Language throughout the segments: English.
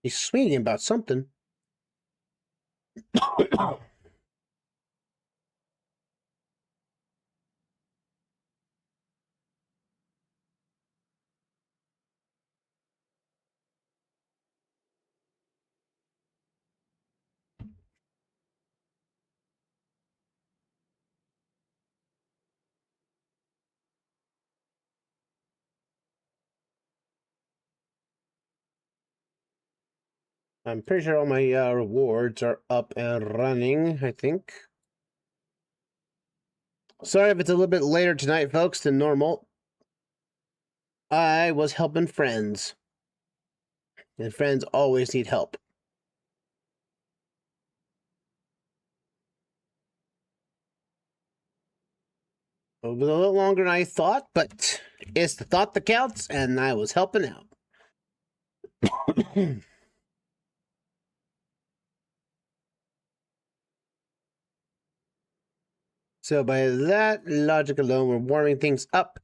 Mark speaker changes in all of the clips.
Speaker 1: He's swinging about something. I'm pretty sure all my rewards are up and running, I think. Sorry if it's a little bit later tonight, folks, than normal. I was helping friends. And friends always need help. It was a little longer than I thought, but it's the thought that counts, and I was helping out. So by that logic alone, we're warming things up.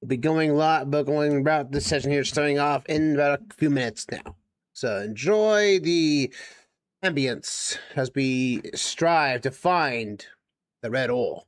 Speaker 1: We'll be going about this session here, starting off in about a few minutes now. So enjoy the ambience as we strive to find the red ore.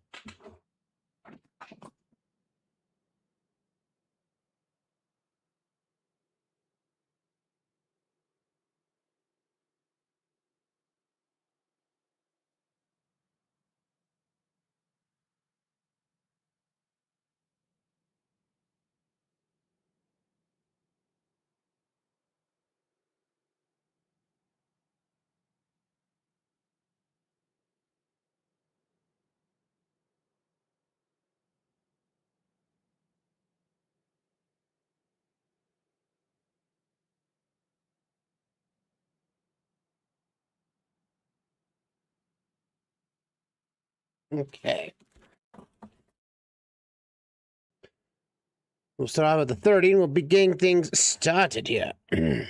Speaker 1: Okay. We'll start off with the 30 and we'll be getting things started here. And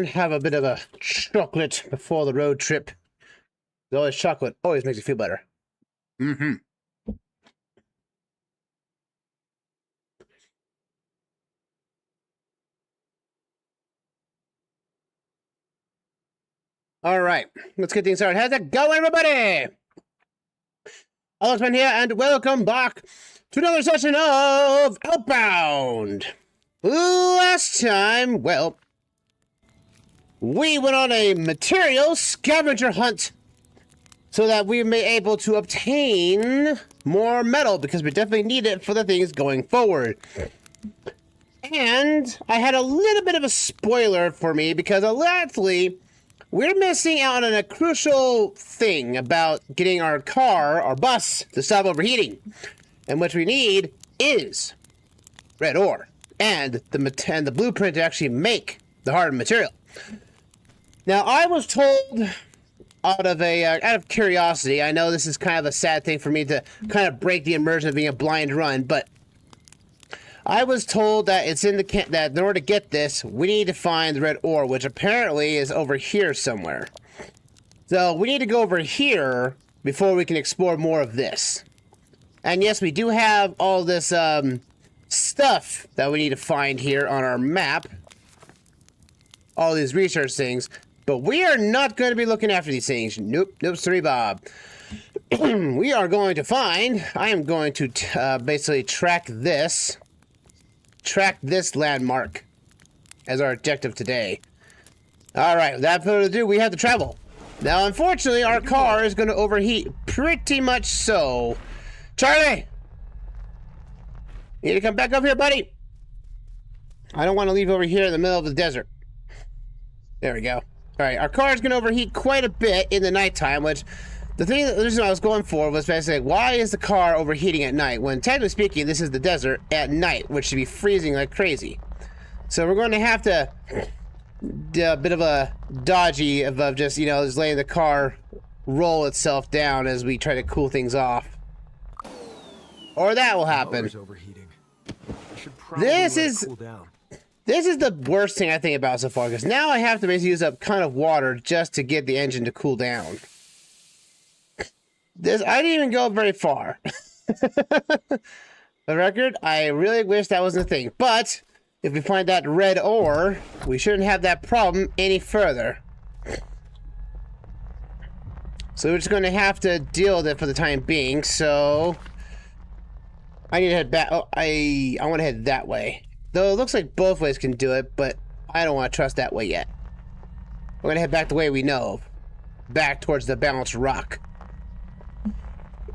Speaker 1: have a bit of a chocolate before the road trip. Always chocolate always makes you feel better. Mm-hmm. All right, let's get things started. How's it going, everybody? Alexman here, and welcome back to another session of Outbound. Last time, well, we went on a material scavenger hunt so that we may be able to obtain more metal, because we definitely need it for the things going forward. And I had a little bit of a spoiler for me, because lastly, we're missing out on a crucial thing about getting our car, our bus, to stop overheating. And what we need is red ore and the blueprint to actually make the hardened material. Now, I was told, out of curiosity, I know this is kind of a sad thing for me to kind of break the immersion of being a blind run, but I was told that it's in the that in order to get this, we need to find the red ore, which apparently is over here somewhere. So we need to go over here before we can explore more of this. And yes, we do have all this stuff that we need to find here on our map. All these research things. But we are not going to be looking after these things. Nope, sorry, Bob. We are going to find, I am going to basically track this landmark as our objective today. All right, without further ado, we have to travel. Now, unfortunately, our car is going to overheat pretty much so. Charlie! You need to come back over here, buddy. I don't want to leave over here in the middle of the desert. There we go. All right, our car is going to overheat quite a bit in the nighttime, which the reason I was going for was basically, why is the car overheating at night? When technically speaking, this is the desert at night, which should be freezing like crazy. So we're going to have to do a bit of a dodgy of just, you know, just letting the car roll itself down as we try to cool things off. Or that will happen.
Speaker 2: Overheating.
Speaker 1: This is...
Speaker 2: Cool down.
Speaker 1: This is the worst thing I think about so far, because now I have to basically use up a ton of water just to get the engine to cool down. This, I didn't even go very far. The record, I really wish that wasn't a thing. But, if we find that red ore, we shouldn't have that problem any further. So we're just going to have to deal with it for the time being, so... I need to head back. Oh, I want to head that way. Though it looks like both ways can do it, but I don't want to trust that way yet. We're going to head back the way we know. Back towards the balanced rock.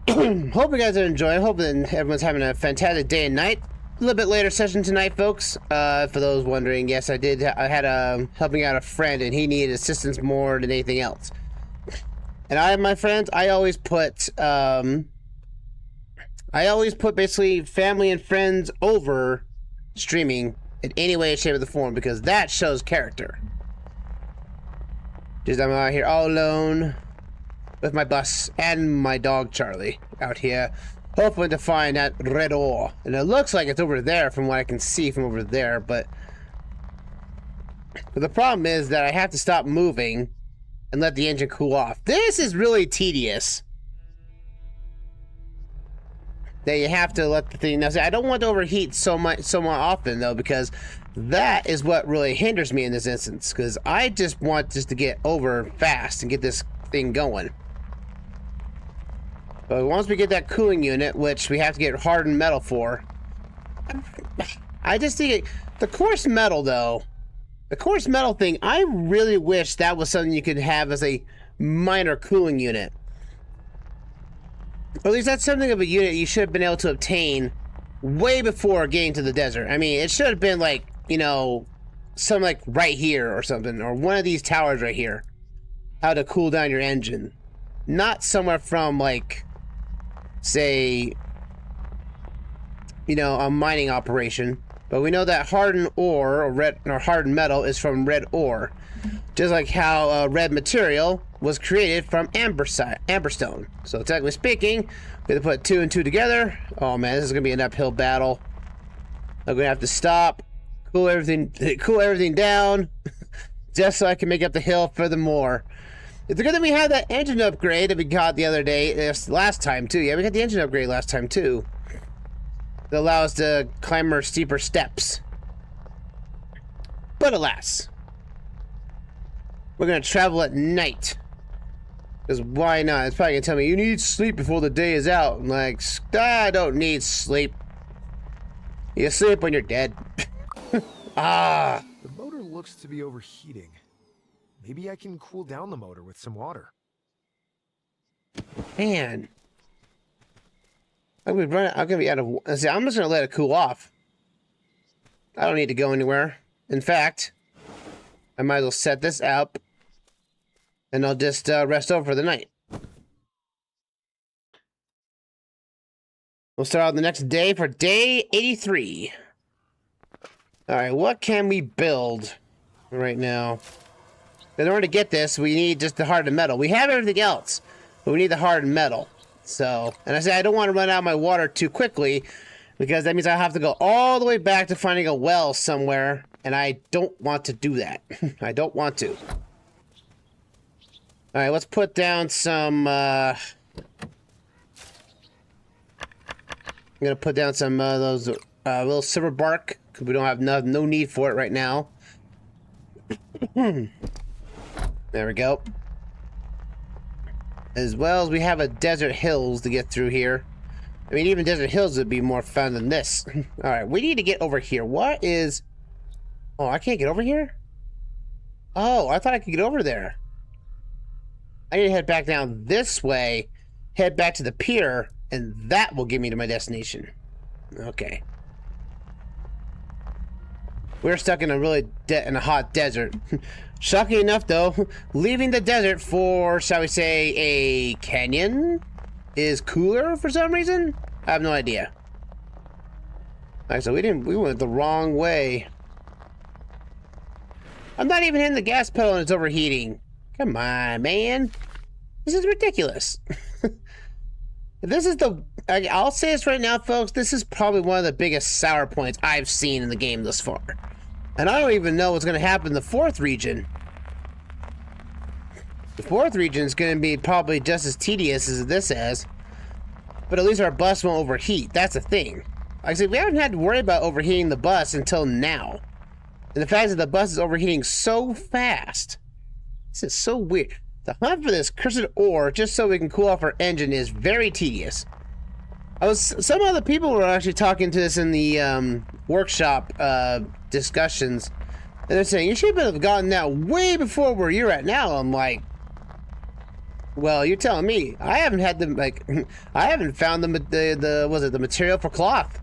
Speaker 1: Hope you guys are enjoying. Hope that everyone's having a fantastic day and night. A little bit later session tonight, folks. For those wondering, yes, I did. I had helping out a friend, and he needed assistance more than anything else. And my friends, I always put basically family and friends over streaming in any way, shape, or the form, because that shows character. Just I'm out here all alone with my bus and my dog Charlie out here, hoping to find that red ore. And it looks like it's over there from what I can see from over there, but the problem is that I have to stop moving and let the engine cool off. This is really tedious. That you have to let the thing. Now, see, I don't want to overheat so more often though, because that is what really hinders me in this instance. Because I just want to get over fast and get this thing going. But once we get that cooling unit, which we have to get hardened metal for, I just think the coarse metal though. The coarse metal thing, I really wish that was something you could have as a minor cooling unit. Or at least that's something of a unit you should have been able to obtain way before getting to the desert. I mean, it should have been like, you know, something like right here or something, or one of these towers right here. How to cool down your engine. Not somewhere from like, say, you know, a mining operation. But we know that hardened ore or hardened metal is from red ore, just like how red material was created from amberstone. So technically speaking, we have to put 2 and 2 together. Oh man, this is gonna be an uphill battle. I'm gonna have to stop, cool everything down, just so I can make up the hill furthermore. It's good that we had that engine upgrade that we got the other day, last time too. Yeah, we got the engine upgrade last time too. That allow us to climb more steeper steps. But alas, we're gonna travel at night. Because why not? It's probably gonna tell me you need sleep before the day is out. I'm like, I don't need sleep. You sleep when you're dead. Ah.
Speaker 2: The motor looks to be overheating. Maybe I can cool down the motor with some water.
Speaker 1: Man. I'm gonna be out of. See, I'm just gonna let it cool off. I don't need to go anywhere. In fact, I might as well set this up, and I'll just rest over for the night. We'll start out the next day for day 83. All right, what can we build right now? In order to get this, we need just the hardened metal. We have everything else, but we need the hardened metal. So, and I say I don't want to run out of my water too quickly, because that means I have to go all the way back to finding a well somewhere, and I don't want to do that. I don't want to. Alright, let's put down some, I'm gonna put down some those little silver bark, because we don't have no need for it right now. There we go. As well as we have a desert hills to get through here. I mean, even desert hills would be more fun than this. Alright, we need to get over here. What is... Oh, I can't get over here? Oh, I thought I could get over there. I need to head back down this way, head back to the pier, and that will get me to my destination. Okay. We're stuck in a really in a hot desert. Shocking enough, though, leaving the desert for, shall we say, a canyon is cooler for some reason. I have no idea. Alright, so we went the wrong way. I'm not even hitting the gas pedal and it's overheating. Come on, man. This is ridiculous. This is I'll say this right now, folks. This is probably one of the biggest sour points I've seen in the game thus far. And I don't even know what's going to happen in the 4th region. The 4th region is going to be probably just as tedious as this is. But at least our bus won't overheat. That's the thing. Like I said, we haven't had to worry about overheating the bus until now. And the fact that the bus is overheating so fast. This is so weird. The hunt for this cursed ore just so we can cool off our engine is very tedious. Some other people were actually talking to this in the workshop discussions. And they're saying, you should have gotten that way before where you're at now. I'm like, well, you're telling me. I haven't had them, like, I haven't found the material for cloth.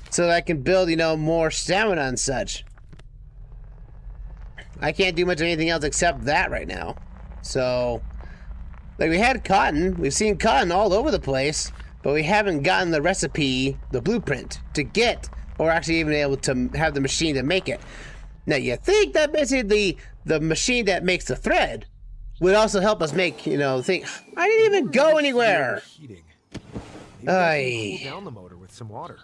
Speaker 1: So that I can build, you know, more stamina and such. I can't do much of anything else except that right now. So, like, we had cotton. We've seen cotton all over the place. But we haven't gotten the recipe, the blueprint, to get, or actually even able to have the machine to make it. Now, you think that basically the machine that makes the thread would also help us make, you know, think, I didn't even go anywhere.
Speaker 2: Maybe cool down the motor with some water.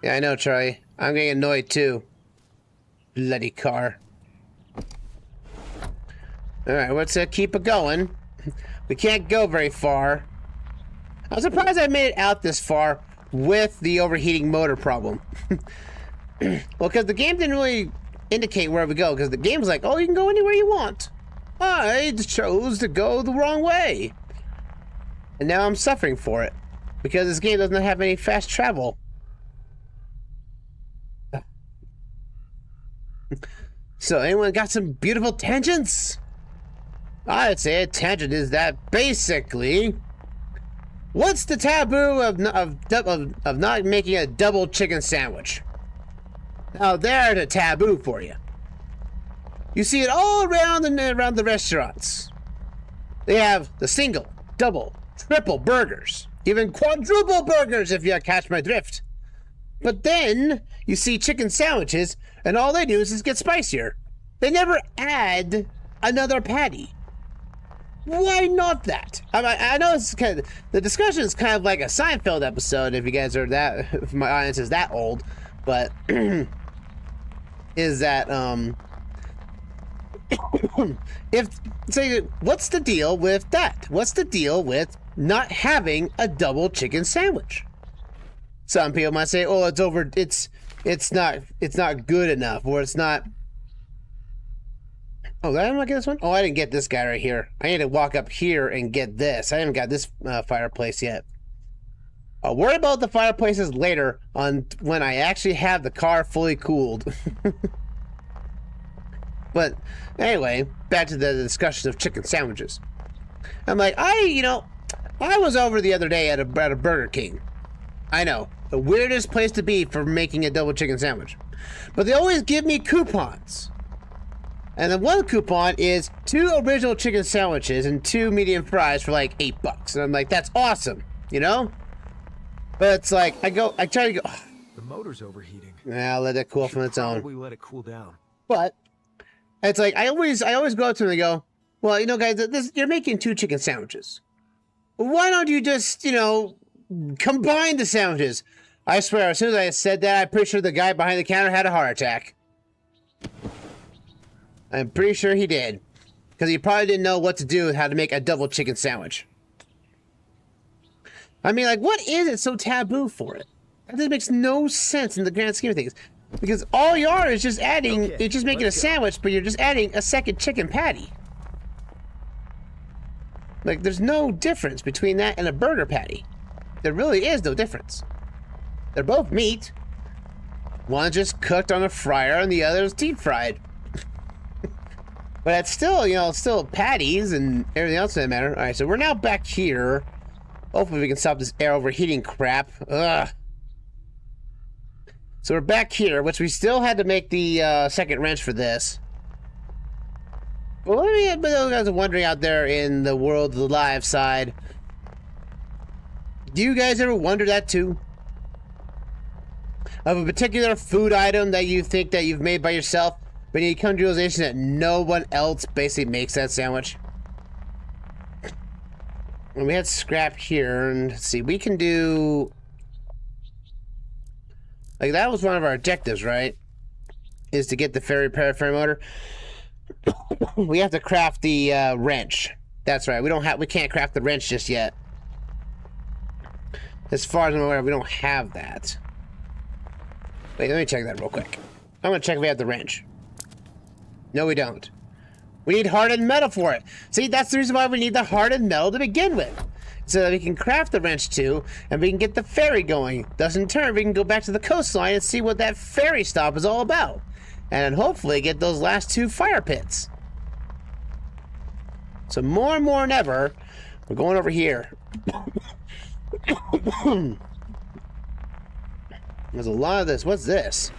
Speaker 1: Yeah, I know, Troy. I'm getting annoyed too. Bloody car. Alright, let's keep it going. We can't go very far. I'm surprised I made it out this far with the overheating motor problem. Well, because the game didn't really indicate where we go, because the game was like, oh, you can go anywhere you want. I chose to go the wrong way. And now I'm suffering for it, because this game doesn't have any fast travel. So, anyone got some beautiful tangents? I'd say a tangent is that basically... What's the taboo of not making a double chicken sandwich? Now there's a taboo for you. You see it all around the restaurants. They have the single, double, triple burgers, even quadruple burgers if you catch my drift. But then you see chicken sandwiches, and all they do is just get spicier. They never add another patty. Why not that? I know it's kind of, the discussion is kind of like a Seinfeld episode, if you guys are that, if my audience is that old, but is that what's the deal with that? What's the deal with not having a double chicken sandwich? Some people might say, oh, it's not good enough, or it's not. Oh, did I not get this one? Oh, I didn't get this guy right here. I need to walk up here and get this. I haven't got this fireplace yet. I'll worry about the fireplaces later on when I actually have the car fully cooled. But anyway, back to the discussion of chicken sandwiches. I'm like, I was over the other day at a Burger King. I know, the weirdest place to be for making a double chicken sandwich. But they always give me coupons. And the one coupon is 2 original chicken sandwiches and 2 medium fries for like $8. And I'm like, that's awesome, you know? But it's like, I try to go.
Speaker 2: The motor's overheating.
Speaker 1: Yeah, I'll let it cool off on its own.
Speaker 2: Probably let it cool down.
Speaker 1: But it's like, I always go up to them and go, well, you know, guys, you're making 2 chicken sandwiches. Why don't you just, combine the sandwiches? I swear, as soon as I said that, I'm pretty sure the guy behind the counter had a heart attack. I'm pretty sure he did. Because he probably didn't know what to do with how to make a double chicken sandwich. I mean, like, what is it so taboo for it? That makes no sense in the grand scheme of things. Because all you are is just adding, you're just making a sandwich, but you're just adding a second chicken patty. Like, there's no difference between that and a burger patty. There really is no difference. They're both meat. One's just cooked on a fryer and the other is deep fried. But it's still, still patties and everything else doesn't matter. All right, so we're now back here. Hopefully we can stop this air overheating crap. Ugh. So we're back here, which we still had to make the second wrench for this. Well, let me, but those guys are wondering out there in the world of the live side. Do you guys ever wonder that too? Of a particular food item that you think that you've made by yourself, but you come to the realization that no one else basically makes that sandwich? And we had scrap here, and let's see, we can do... Like, that was one of our objectives, right? is to get the ferry motor. We have to craft the wrench. That's right. We can't craft the wrench just yet. As far as I'm aware, we don't have that. Wait, let me check that real quick. I'm gonna check if we have the wrench. No, we don't. We need hardened metal for it. See, that's the reason why we need the hardened metal to begin with. So that we can craft the wrench too, and we can get the ferry going. Thus, in turn, we can go back to the coastline and see what that ferry stop is all about. And hopefully get those last 2 fire pits. So more and more than ever, we're going over here. There's a lot of this. What's this?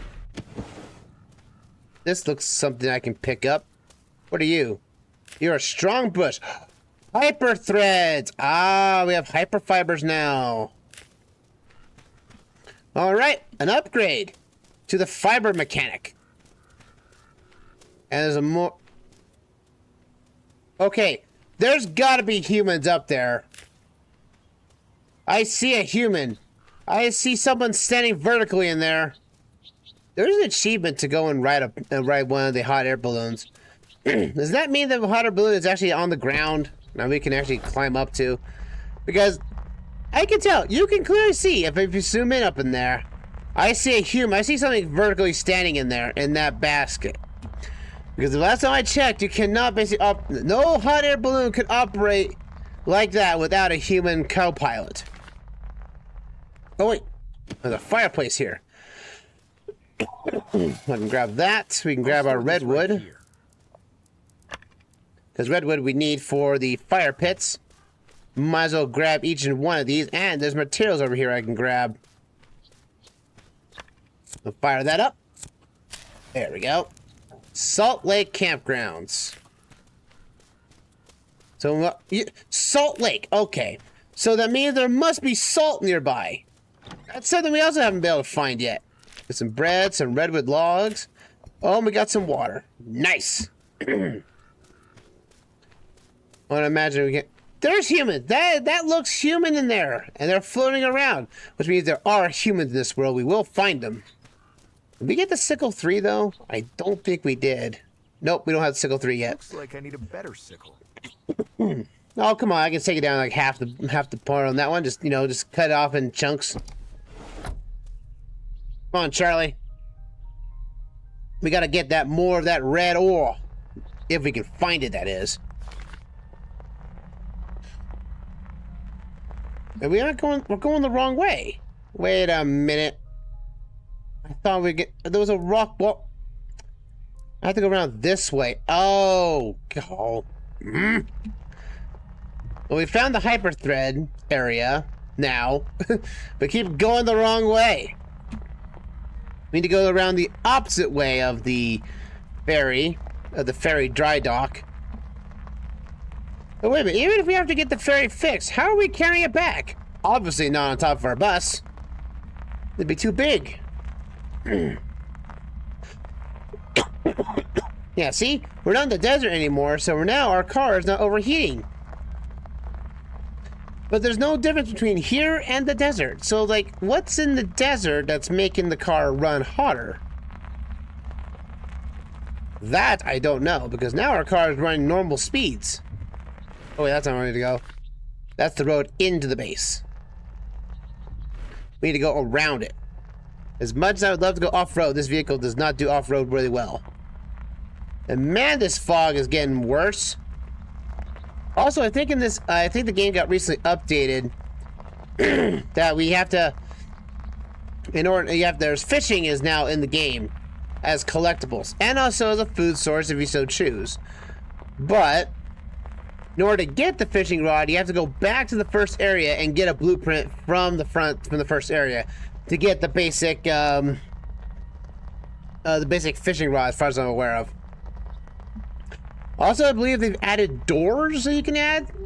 Speaker 1: This looks something I can pick up. What are you? You're a strong bush. Hyper threads. Ah, we have hyper fibers now. All right, an upgrade to the fiber mechanic. And there's a more. Okay, there's got to be humans up there. I see a human. I see someone standing vertically in there. There's an achievement to go and ride one of the hot air balloons. Does that mean that the hot air balloon is actually on the ground? Now we can actually climb up to. Because I can tell. You can clearly see if you zoom in up in there. I see a human. I see something vertically standing in there in that basket. Because the last time I checked, you cannot basically no hot air balloon could operate like that without a human co-pilot. Oh wait, there's a fireplace here. I can grab that. We can grab our redwood. Because redwood we need for the fire pits. Might as well grab each and one of these. And there's materials over here I can grab. I'll fire that up. There we go. Salt Lake Campgrounds. So, Salt Lake. Okay. So that means there must be salt nearby. That's something we also haven't been able to find yet. Get some bread, some redwood logs. Oh, and we got some water. Nice. I want to imagine we can. There's humans. That looks human in there, and they're floating around, which means there are humans in this world. We will find them. Did we get the Sickle 3 though? I don't think we did. Nope, we don't have the Sickle 3 yet.
Speaker 2: Looks like I need a better sickle.
Speaker 1: Oh, come on. I can take it down like half the part on that one. Just, just cut it off in chunks. Come on, Charlie. We got to get that more of that red ore. If we can find it, that is. And we're going the wrong way. Wait a minute. I thought there was a rock wall. I have to go around this way. Oh, God. Well, we found the hyper thread area now, but keep going the wrong way. We need to go around the opposite way of the ferry dry dock. But wait a minute, even if we have to get the ferry fixed, how are we carrying it back? Obviously not on top of our bus. It'd be too big. Yeah, see? We're not in the desert anymore, so now our car is not overheating. But there's no difference between here and the desert. So, like, what's in the desert that's making the car run hotter? That I don't know, because now our car is running normal speeds. Oh, wait, that's not where we need to go. That's the road into the base. We need to go around it. As much as I would love to go off-road, this vehicle does not do off-road really well. And man, this fog is getting worse. Also, I think the game got recently updated that we have to, there's fishing is now in the game as collectibles and also as a food source if you so choose. But in order to get the fishing rod, you have to go back to the first area and get a blueprint from the first area to get the basic fishing rod, as far as I'm aware of. Also, I believe they've added doors that you can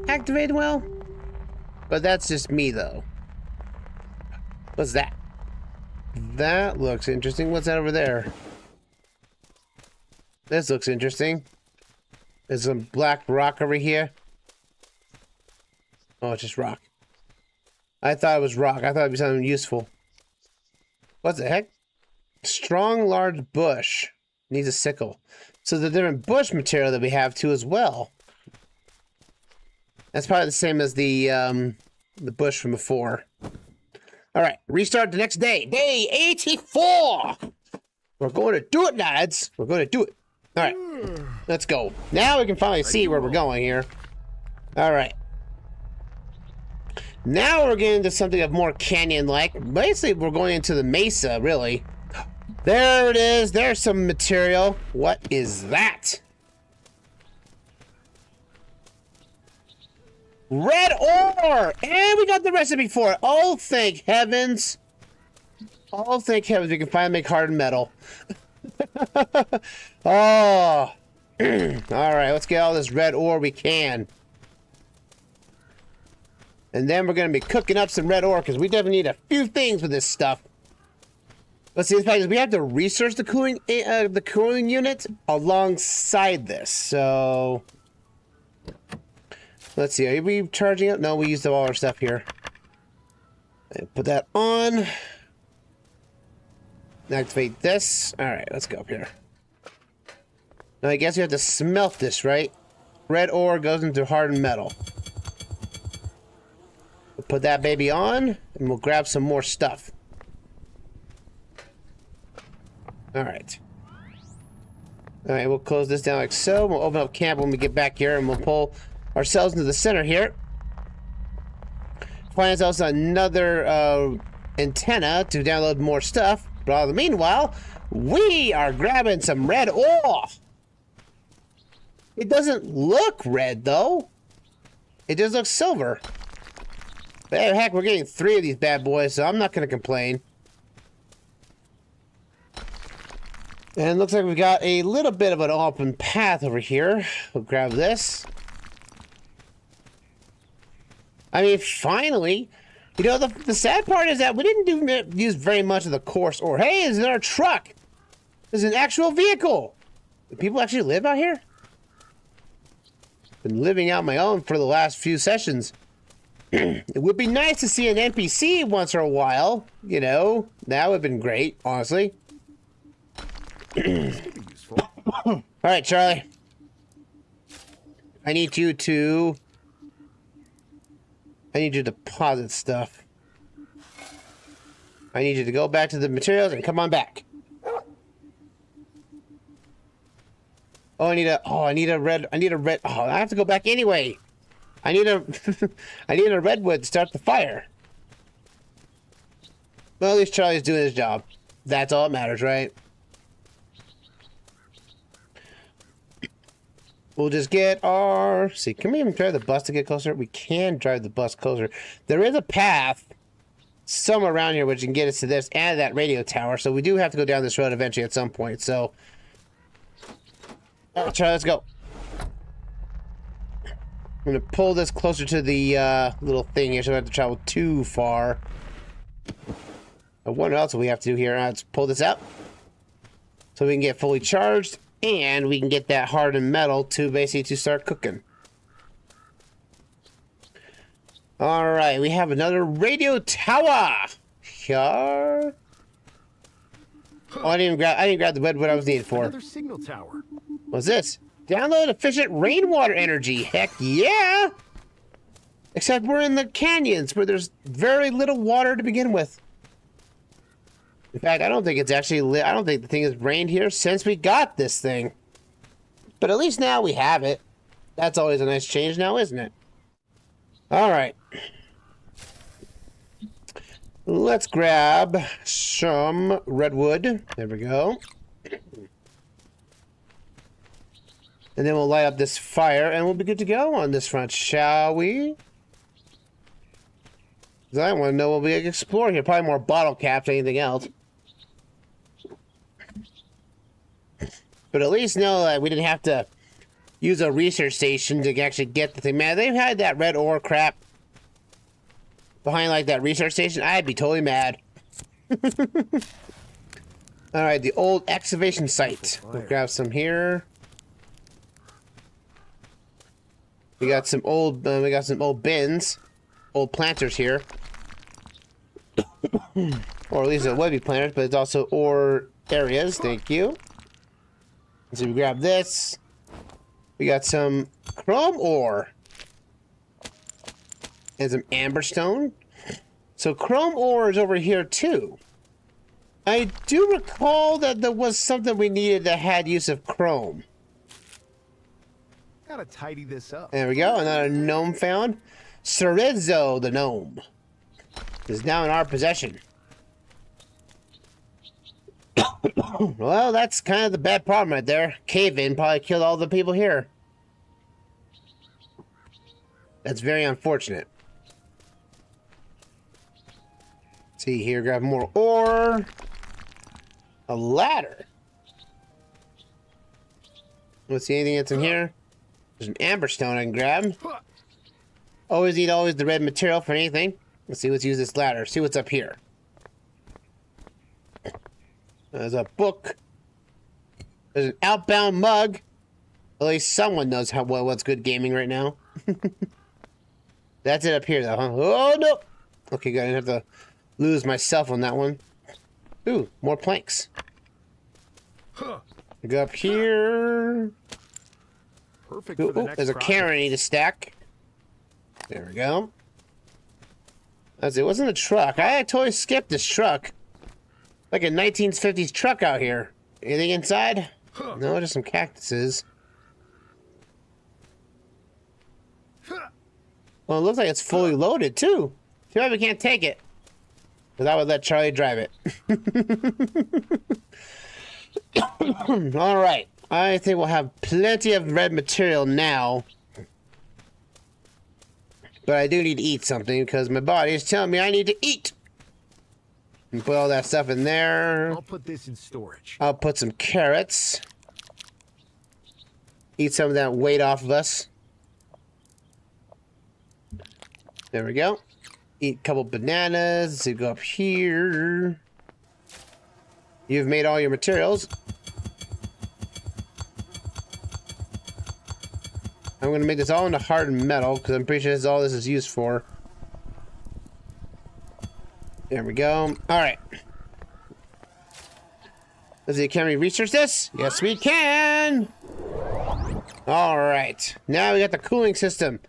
Speaker 1: activate well. But that's just me, though. What's that? That looks interesting. What's that over there? This looks interesting. There's some black rock over here. Oh, it's just rock. I thought it was rock. I thought it'd be something useful. What the heck? Strong, large bush. Needs a sickle. So the different bush material that we have too as well. That's probably the same as the bush from before. All right, restart the next day. Day 84. We're going to do it, lads. We're going to do it. All right, let's go. Now we can finally see where we're going here. All right. Now we're getting into something of more canyon-like. Basically, we're going into the mesa, really. There it is. There's some material. What is that? Red ore! And we got the recipe for it. Oh, thank heavens. Oh, thank heavens we can finally make hardened metal. Oh. Alright, let's get all this red ore we can. And then we're going to be cooking up some red ore because we definitely need a few things with this stuff. Let's see, the fact is we have to research the cooling unit alongside this. So let's see, are we charging it? No, we used up all our stuff here. Put that on. Activate this. Alright, let's go up here. Now I guess we have to smelt this, right? Red ore goes into hardened metal. We'll put that baby on, and we'll grab some more stuff. Alright. Alright, we'll close this down like so. We'll open up camp when we get back here, and we'll pull ourselves into the center here. Find ourselves another antenna to download more stuff. But in the meanwhile, we are grabbing some red ore. It doesn't look red, though. It does look silver. But hey, heck, we're getting 3 of these bad boys, so I'm not going to complain. And it looks like we've got a little bit of an open path over here. We'll grab this. I mean, finally. You know, the sad part is that we didn't use very much of the coarse ore. Hey, it's our truck. It's an actual vehicle. Do people actually live out here? Been living out my own for the last few sessions. It would be nice to see an NPC once in a while. You know, that would have been great, honestly. All right, Charlie. I need you to deposit stuff. I need you to go back to the materials and come on back. Oh, I need a red. Oh, I have to go back anyway. I need a redwood to start the fire. Well, at least Charlie's doing his job. That's all that matters, right? We'll just get our... See, can we even drive the bus to get closer? We can drive the bus closer. There is a path somewhere around here which can get us to this and that radio tower. So we do have to go down this road eventually at some point. So, all right, Charlie, let's go. I'm going to pull this closer to the little thing here so I don't have to travel too far. What else do we have to do here? Let's pull this out so we can get fully charged. And we can get that hardened metal to basically to start cooking. All right, we have another radio tower. Here. Oh, I didn't grab the redwood I was needed for.
Speaker 2: Another signal tower.
Speaker 1: What's this? Download efficient rainwater energy. Heck yeah! Except we're in the canyons where there's very little water to begin with. In fact, I don't think it's actually I don't think the thing has rained here since we got this thing. But at least now we have it. That's always a nice change now, isn't it? All right. Let's grab some redwood. There we go. And then we'll light up this fire and we'll be good to go on this front, shall we? Because I want to know what we can explore here. Probably more bottle caps than anything else. But at least know that we didn't have to use a research station to actually get the thing. Man, they've had that red ore crap behind like that research station. I'd be totally mad. Alright, the old excavation site. We'll grab some here. We got some old bins. Old planters here. Or at least it would be planters, but it's also ore areas. Thank you. So we grab this. We got some chrome ore. And some amber stone. So chrome ore is over here too. I do recall that there was something we needed that had use of chrome.
Speaker 2: Gotta tidy this up.
Speaker 1: There we go. Another gnome found. Cerezo the gnome is now in our possession. Well, that's kind of the bad problem right there. Cave-in probably killed all the people here. That's very unfortunate. Let's see here, grab more ore. A ladder. Let's see anything that's in here. There's an amber stone I can grab. Always need the red material for anything. Let's see, let's use this ladder. See what's up here. There's a book. There's an Outbound mug. At least someone knows what's good gaming right now. That's it up here, though, huh? Oh, no! Okay, good. I didn't have to lose myself on that one. Ooh, more planks. Go up here.
Speaker 2: Perfect
Speaker 1: Ooh,
Speaker 2: for the
Speaker 1: ooh,
Speaker 2: next
Speaker 1: there's a
Speaker 2: project.
Speaker 1: carrot I need to stack. There we go. It wasn't a truck. I totally skipped this truck. Like a 1950s truck out here. Anything inside? No, just some cactuses. Well, it looks like it's fully loaded, too. Too bad we can't take it. Because I would let Charlie drive it. Alright. I think we'll have plenty of red material now. But I do need to eat something because my body is telling me I need to eat. And put all that stuff in there.
Speaker 2: I'll put this in storage.
Speaker 1: I'll put some carrots. Eat some of that weight off of us. There we go. Eat a couple bananas. So go up here. You've made all your materials. I'm going to make this all into hardened metal because I'm pretty sure that's all this is used for. There we go. All right. Let's see. Can we research this? Yes, we can. All right. Now we got the cooling system.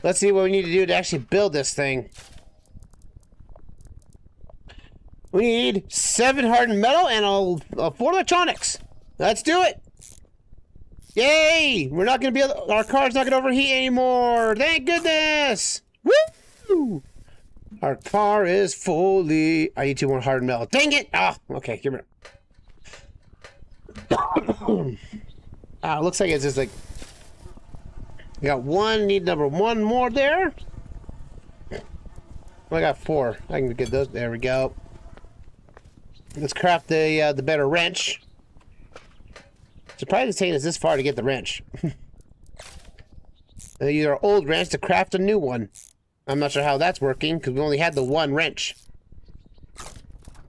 Speaker 1: Let's see what we need to do to actually build this thing. We need 7 hardened metal and 4 electronics. Let's do it. Yay! We're not going to be able, our car's not going to overheat anymore. Thank goodness. Woo! Our car is fully... I need 2 more hardened metal. Dang it! Ah, okay, give me... It looks like it's just like... We got 1, need number 1 more there. I got 4. I can get those. There we go. Let's craft the better wrench. Surprised it's taking us this far to get the wrench. Use our old wrench to craft a new one. I'm not sure how that's working because we only had the 1 wrench.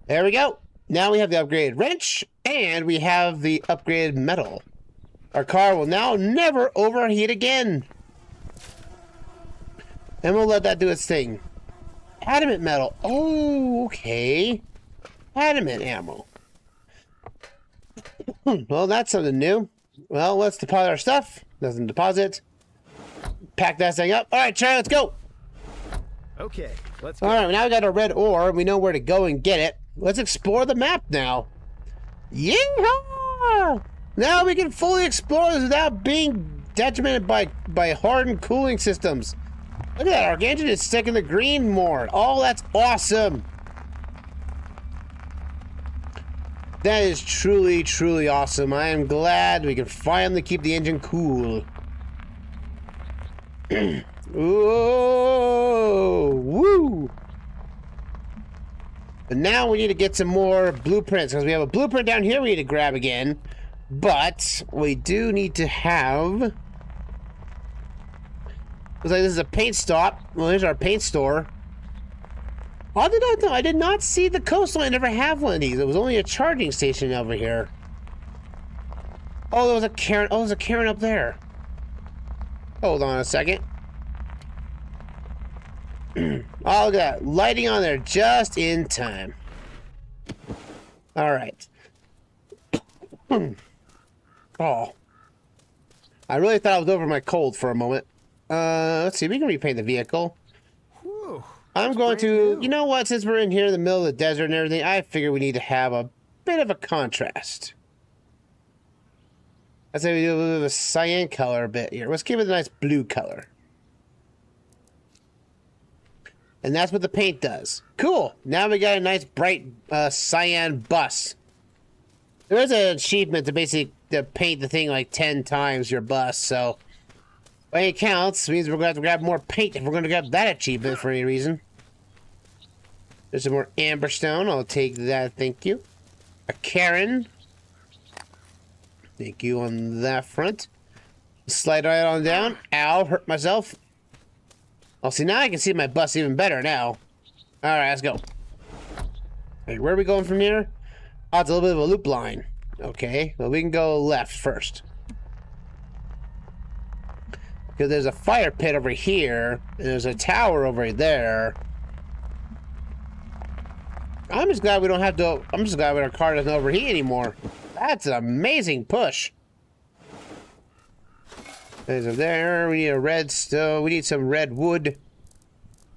Speaker 1: There we go. Now we have the upgraded wrench and we have the upgraded metal. Our car will now never overheat again. And we'll let that do its thing. Adamant metal. Oh, okay. Adamant ammo. Well, that's something new. Well, let's deposit our stuff. Doesn't deposit. Pack that thing up. All right, Charlie, let's go.
Speaker 2: Okay, let's go.
Speaker 1: All right, now we got our red ore. We know where to go and get it. Let's explore the map now. Yeehaw! Now we can fully explore this without being detrimented by hardened cooling systems. Look at that, our engine is stuck in the green mode. Oh, that's awesome. That is truly, truly awesome. I am glad we can finally keep the engine cool. Whoa! Woo! And now we need to get some more blueprints because we have a blueprint down here we need to grab again. But we do need to have... Looks like this is a paint stop. Well, here's our paint store. I did not know. I did not see the coastline ever have one of these. It was only a charging station over here. Oh, there was a Karen. Oh, there's a Karen up there. Hold on a second. Oh, look at that. Lighting on there just in time. All right. Oh. I really thought I was over my cold for a moment. Let's see. We can repaint the vehicle.
Speaker 2: Whew,
Speaker 1: I'm going to... You know what? Since we're in here in the middle of the desert and everything, I figure we need to have a bit of a contrast. I'd say we do a little bit of a cyan color a bit here. Let's give it a nice blue color. And that's what the paint does. Cool. Now we got a nice bright cyan bus. There is an achievement to basically paint the thing like 10 times your bus, so when it counts, means we're going to have to grab more paint if we're going to grab that achievement for any reason. There's some more amber stone. I'll take that. Thank you. A Karen. Thank you on that front. Slide right on down. Ow, hurt myself. Oh, see, now I can see my bus even better now. Alright, let's go. Hey, where are we going from here? Oh, it's a little bit of a loop line. Okay, well, we can go left first. Because there's a fire pit over here, and there's a tower over there. I'm just glad we don't have to... I'm just glad our car doesn't overheat anymore. That's an amazing push. There's a there. We need a redstone. We need some red wood.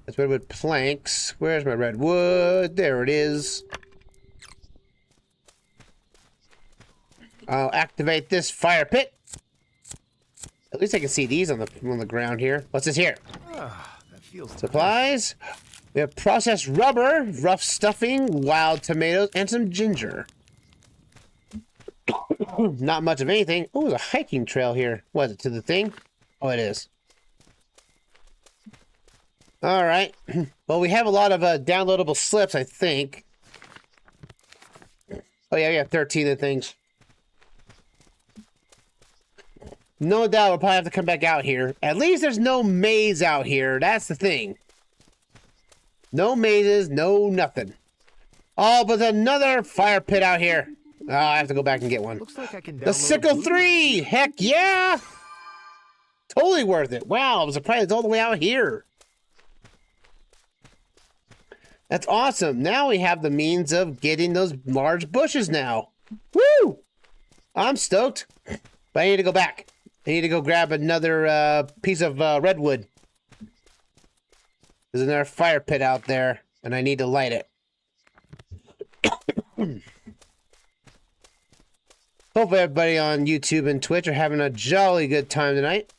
Speaker 1: That's redwood planks. Where's my red wood? There it is. I'll activate this fire pit. At least I can see these on the ground here. What's this here?
Speaker 2: That feels
Speaker 1: Supplies. We have processed rubber, rough stuffing, wild tomatoes, and some ginger. Not much of anything. Oh, there's a hiking trail here. What is it, to the thing? Oh, it is. All right. Well, we have a lot of downloadable slips, I think. Oh, yeah, we have 13 of things. No doubt we'll probably have to come back out here. At least there's no maze out here. That's the thing. No mazes, no nothing. Oh, but there's another fire pit out here. Oh, I have to go back and get one.
Speaker 2: Looks like I can
Speaker 1: The Sickle 3! Heck yeah! Totally worth it. Wow, I'm surprised it's all the way out here. That's awesome. Now we have the means of getting those large bushes now. Woo! I'm stoked. But I need to go back. I need to go grab another piece of redwood. There's another fire pit out there, and I need to light it. Hope everybody on YouTube and Twitch are having a jolly good time tonight.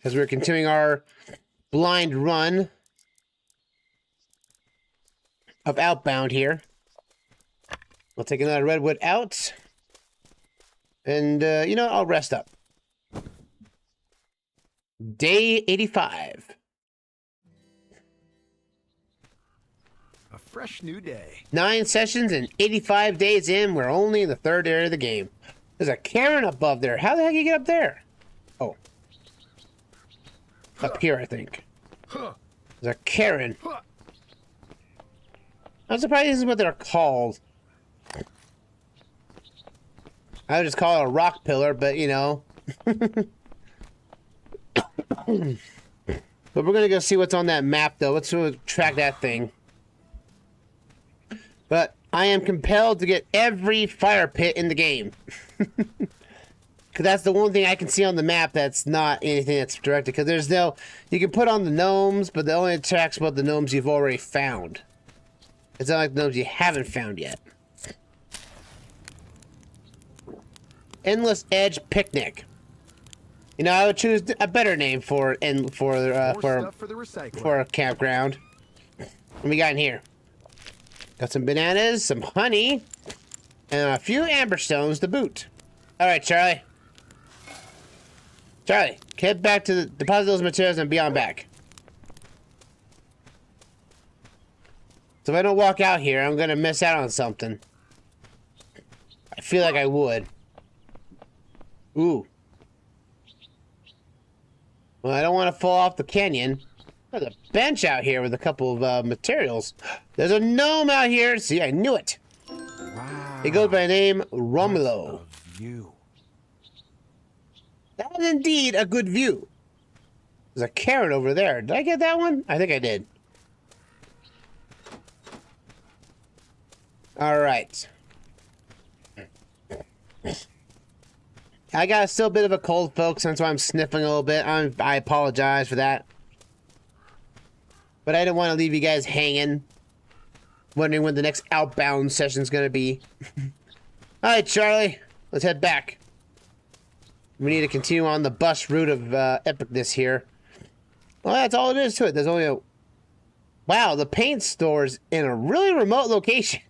Speaker 1: As we're continuing our blind run of Outbound here. We'll take another redwood out. And, you know, I'll rest up. Day 85.
Speaker 2: A fresh new day.
Speaker 1: 9 sessions and 85 days in. We're only in the 3rd area of the game. There's a Karen above there. How the heck do you get up there? Oh. Up here, I think. There's a Karen. I'm surprised this is what they're called. I would just call it a rock pillar, but you know. But we're gonna go see what's on that map, though. Let's track that thing. But I am compelled to get every fire pit in the game. Because that's the one thing I can see on the map that's not anything that's directed. Because there's no... You can put on the gnomes, but the only attacks about the gnomes you've already found. It's not like the gnomes you haven't found yet. Endless Edge Picnic. You know, I would choose a better name for a campground. What we got in here? Got some bananas, some honey, and a few amber stones to boot. All right, Charlie. Charlie, head back to deposit those materials and be on back. So if I don't walk out here, I'm gonna miss out on something. I feel like I would. Ooh. Well, I don't want to fall off the canyon. There's a bench out here with a couple of materials. There's a gnome out here. See, I knew it.
Speaker 2: Wow.
Speaker 1: He goes by the name Romulo.
Speaker 2: View.
Speaker 1: That is indeed a good view. There's a carrot over there. Did I get that one? I think I did. All right. I got still a bit of a cold, folks, that's why I'm sniffling a little bit. I apologize for that. But I didn't want to leave you guys hanging, wondering when the next Outbound session's going to be. Alright, Charlie, let's head back. We need to continue on the bus route of epicness here. Well, that's all it is to it. There's only a... Wow, the paint store's in a really remote location.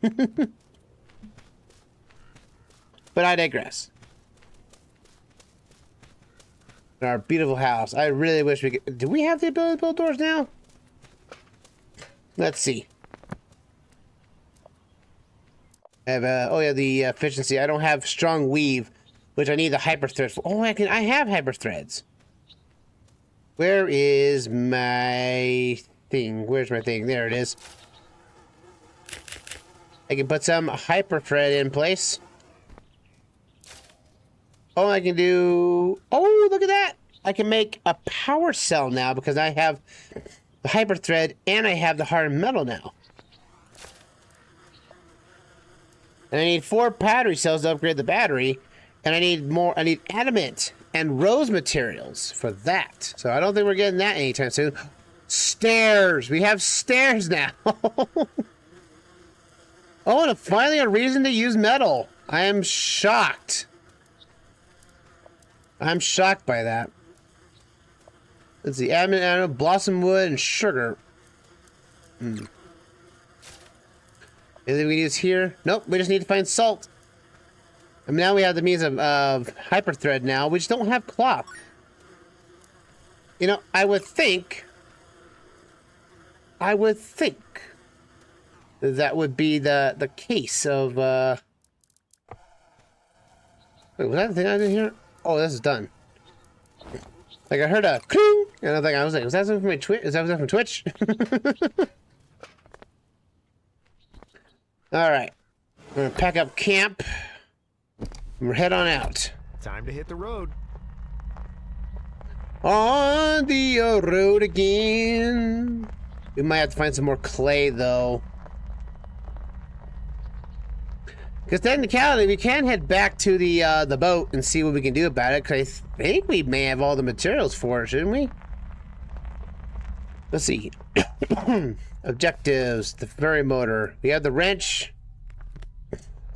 Speaker 1: But I digress. Our beautiful house. I really wish we could... Do we have the ability to build doors now? Let's see. I have oh yeah, the efficiency. I don't have strong weave, which I need the hyper threads for. Oh, I have hyper threads. Where is my thing? Where's my thing? There it is. I can put some hyper thread in place. Oh, I can do... Oh, look at that! I can make a power cell now because I have the hyper thread and I have the hard metal now. And I need 4 battery cells to upgrade the battery. And I need more... I need adamant and rose materials for that. So I don't think we're getting that anytime soon. Stairs! We have stairs now! Oh, and finally a reason to use metal. I am shocked. I'm shocked by that. Let's see. Adamant, blossom wood, and sugar. Anything we need is here? Nope, we just need to find salt. And now we have the means of hyper thread now. We just don't have cloth. You know, I would think that would be the case of wait, was that the thing I did here? Oh, this is done. Like I heard a cling, and I was like, was that something from my Twitch? Is that from Twitch? All right, we're gonna pack up camp. And we're head on out.
Speaker 2: Time to hit the road.
Speaker 1: On the road again. We might have to find some more clay though. Because technically, we can head back to the boat and see what we can do about it. Because I think we may have all the materials for it, shouldn't we? Let's see. Objectives. The ferry motor. We have the wrench.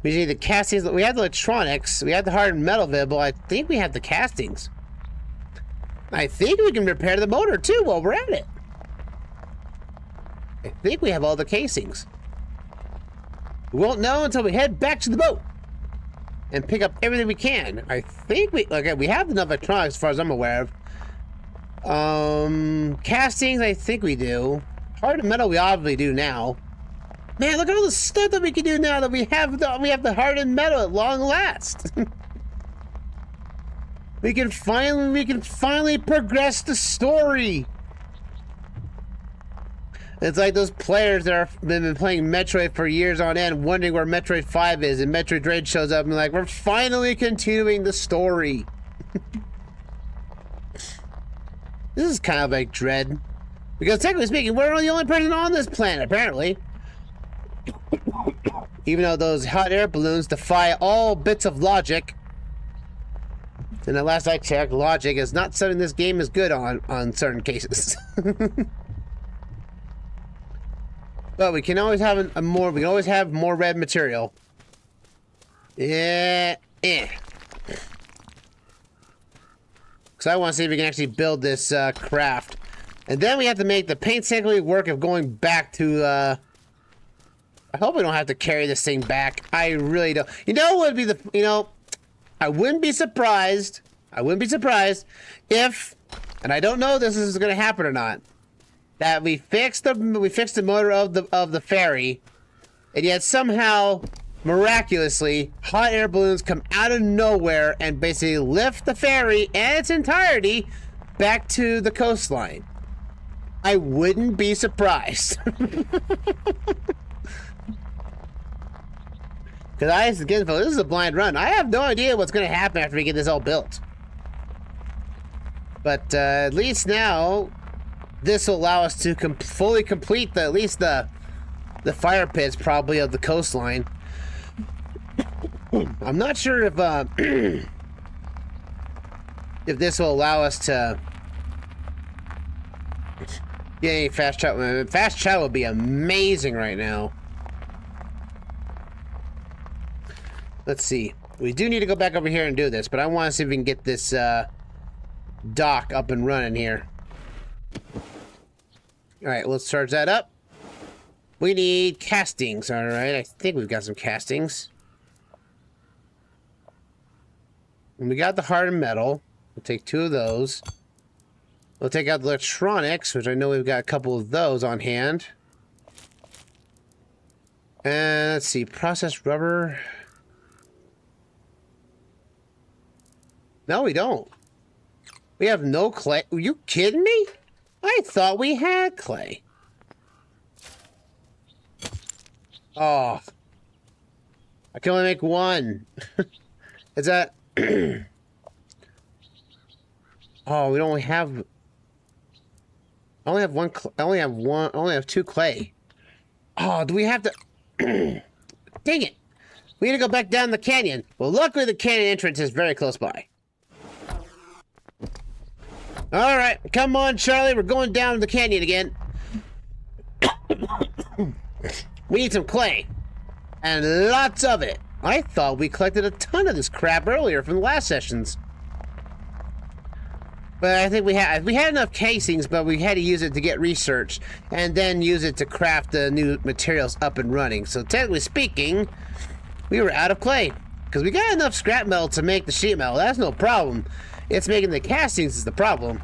Speaker 1: We need the castings. We have the electronics. We have the hardened metal visible. I think we have the castings. I think we can repair the motor too while we're at it. I think we have all the casings. We won't know until we head back to the boat and pick up everything we can. I think we have enough electronics as far as I'm aware of. Castings, I think we do. Hardened metal, we obviously do now. Man, look at all the stuff that we can do now that we have the hardened metal at long last. we can finally progress the story. It's like those players that have been playing Metroid for years on end, wondering where Metroid 5 is, and Metroid Dread shows up and like, we're finally continuing the story. This is kind of like Dread. Because technically speaking, we're the only person on this planet, apparently. Even though those hot air balloons defy all bits of logic. And at last I checked, logic is not something this game is good on certain cases. But we can always have we can always have more red material. Yeah, Because I want to see if we can actually build this craft. And then we have to make the painstakingly work of going back to I hope we don't have to carry this thing back. I really don't. You know what would be I wouldn't be surprised. If, and I don't know if this is going to happen or not, that we fixed the motor of the ferry, and yet somehow, miraculously, hot air balloons come out of nowhere and basically lift the ferry and its entirety back to the coastline. I wouldn't be surprised. Because again, this is a blind run. I have no idea what's going to happen after we get this all built. But at least now, this will allow us to fully complete the fire pits, probably, of the coastline. I'm not sure if if this will allow us to get any fast travel. Fast travel would be amazing right now. Let's see. We do need to go back over here and do this, but I want to see if we can get this dock up and running here. Alright, let's charge that up. We need castings, alright. I think we've got some castings. And we got the hardened metal. We'll take 2 of those. We'll take out the electronics, which I know we've got a couple of those on hand. And let's see, processed rubber. No, we don't. We have no clay. Are you kidding me? I thought we had clay. Oh. I can only make 1. Is that... Oh, we only have... I only have 1... I only have 2 clay. Oh, do we have to... Dang it. We need to go back down the canyon. Well, luckily the canyon entrance is very close by. Alright, come on, Charlie. We're going down the canyon again. We need some clay. And lots of it. I thought we collected a ton of this crap earlier from the last sessions. But I think we had enough casings, but we had to use it to get research. And then use it to craft the new materials up and running. So technically speaking, we were out of clay. Because we got enough scrap metal to make the sheet metal. That's no problem. It's making the castings is the problem.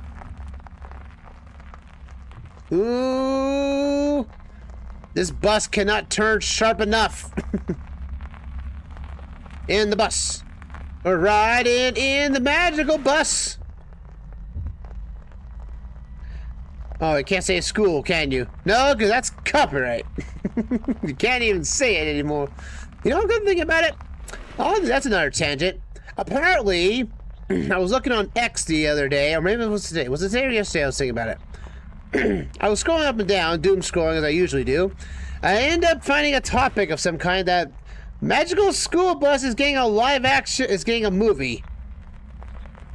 Speaker 1: Ooh. This bus cannot turn sharp enough. In the bus. We're riding in the magical bus. Oh, you can't say school, can you? No, because that's copyright. You can't even say it anymore. You know, a good thing about it? Oh, that's another tangent. Apparently... I was looking on X the other day, or maybe it was today. Was it today or yesterday I was thinking about it? I was scrolling up and down, doom scrolling as I usually do. I ended up finding a topic of some kind that Magical School Bus is getting a live action, is getting a movie.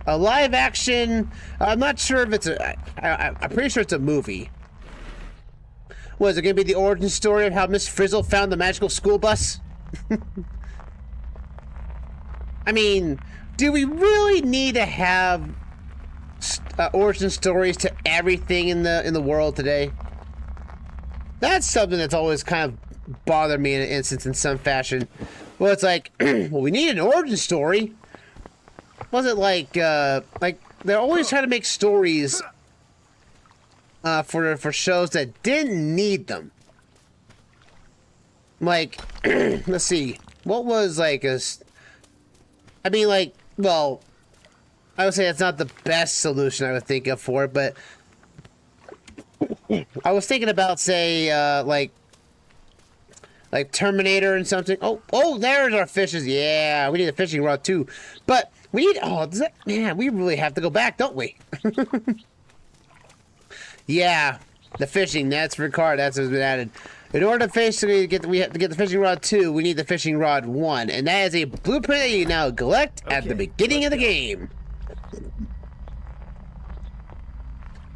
Speaker 1: A live action, I'm not sure if it's a, I'm pretty sure it's a movie. Was it going to be the origin story of how Miss Frizzle found the Magical School Bus? I mean... Do we really need to have origin stories to everything in the world today? That's something that's always kind of bothered me in an instance in some fashion. Well, it's like, well, we need an origin story. Was it like they're always trying to make stories for shows that didn't need them. Like, let's see, what was like a, I mean, like. Well, I would say that's not the best solution I would think of for it, but I was thinking about, say, like Terminator and something. Oh, there's our fishes. Yeah, we need a fishing rod too. But we need, man, we really have to go back, don't we? Yeah, the fishing nets for car, that's what's been added. In order to basically we have to get the fishing rod 2, we need the fishing rod 1. And that is a blueprint that you now collect at the beginning of the game.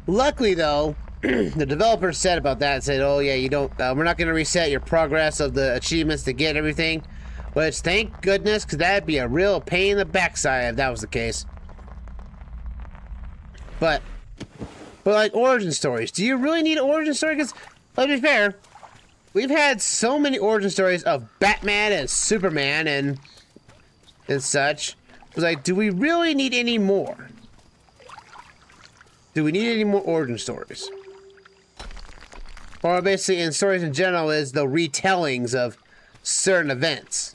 Speaker 1: Luckily, though, the developer said about that, said, oh yeah, you don't, we're not going to reset your progress of the achievements to get everything. Which, thank goodness, because that'd be a real pain in the backside if that was the case. But like origin stories, do you really need an origin story? Because, let's be fair, we've had so many origin stories of Batman and Superman and such. It was like, do we really need any more? Do we need any more origin stories? Or basically, in stories in general, is the retellings of certain events.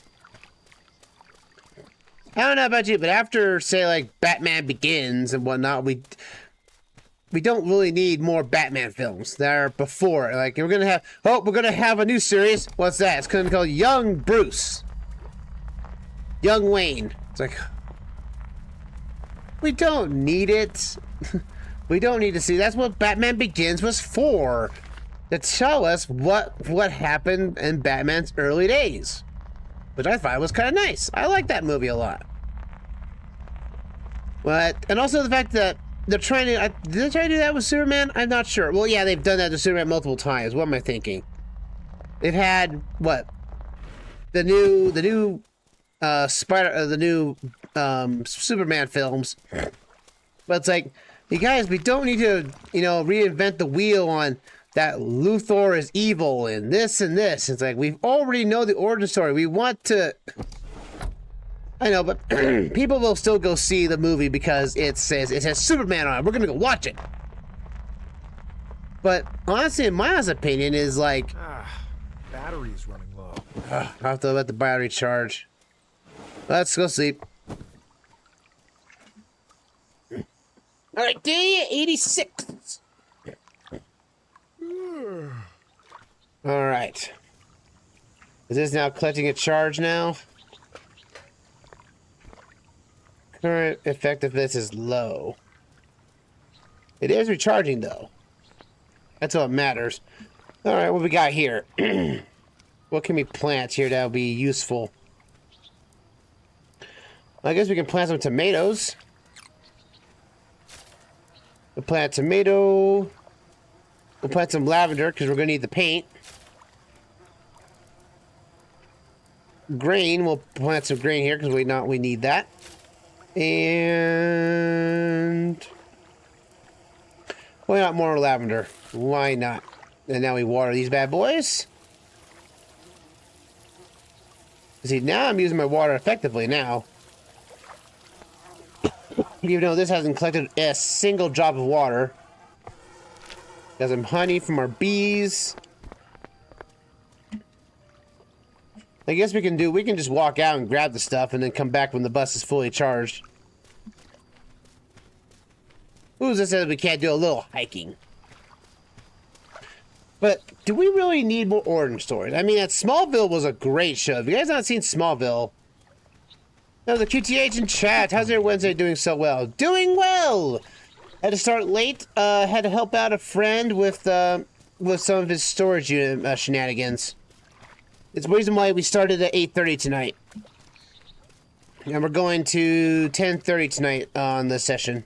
Speaker 1: I don't know about you, but after, say, like, Batman Begins and whatnot, we don't really need more Batman films that are before. Like, we're gonna have a new series. What's that? It's gonna be called Young Bruce. Young Wayne. It's like, we don't need it. We don't need to see. That's what Batman Begins was for. To tell us what happened in Batman's early days. which I thought was kind of nice. I like that movie a lot. But, and also the fact that they're trying to, did they try to do that with Superman? I'm not sure. Well, yeah, they've done that to Superman multiple times. What am I thinking? They've had, what? The new Superman films. But it's like, you guys, we don't need to, you know, reinvent the wheel on that Luthor is evil and this and this. It's like, we already know the origin story. We want to... I know, but people will still go see the movie because it has Superman on it. We're gonna go watch it. But honestly, in my honest opinion, is like...
Speaker 2: battery's running low.
Speaker 1: I have to let the battery charge. Let's go sleep. Alright, day 86. Alright. Is this now collecting a charge now? Current effectiveness is low. It is recharging though. That's what matters. Alright, what we got here? What can we plant here that will be useful? I guess we can plant some tomatoes. We'll plant a tomato. We'll plant some lavender because we're going to need the paint. Grain. We'll plant some grain here because we need that. And why not more lavender? Why not? And now we water these bad boys. See, now I'm using my water effectively now. Even though this hasn't collected a single drop of water. Got some honey from our bees. I guess we can just walk out and grab the stuff and then come back when the bus is fully charged. Who's that says we can't do a little hiking? But do we really need more origin stories? I mean, that Smallville was a great show. If you guys not seen Smallville, that was a QTH in chat. How's your Wednesday doing so well? Doing well! Had to start late. Had to help out a friend with some of his storage unit shenanigans. It's the reason why we started at 8:30 tonight. And we're going to 10:30 tonight on the session.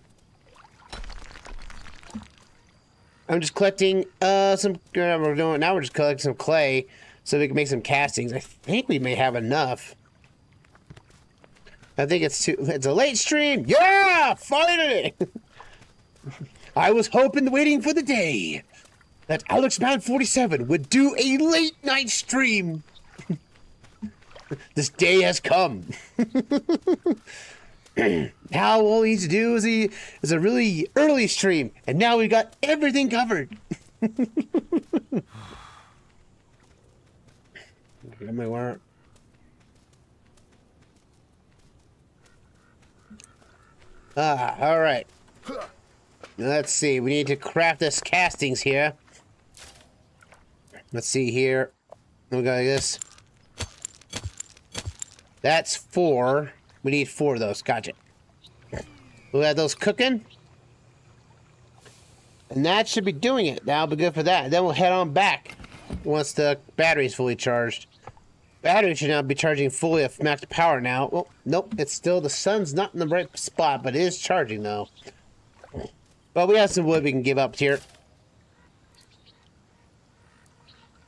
Speaker 1: I'm just collecting now we're just collecting some clay so we can make some castings. I think we may have enough. I think it's a late stream. Yeah, finally. I was waiting for the day that Alexman 47 would do a late night stream. This day has come. Now all he needs to do is a really early stream, and now we've got everything covered. Get my work. All right. Let's see. We need to craft this castings here. Let's see here. We got this. That's 4. We need 4 of those. Gotcha. We'll have those cooking. And that should be doing it. That'll be good for that. Then we'll head on back once the battery's fully charged. Battery should now be charging fully at max power now. Oh, nope. It's still, the sun's not in the right spot, but it is charging though. But we have some wood we can give up here.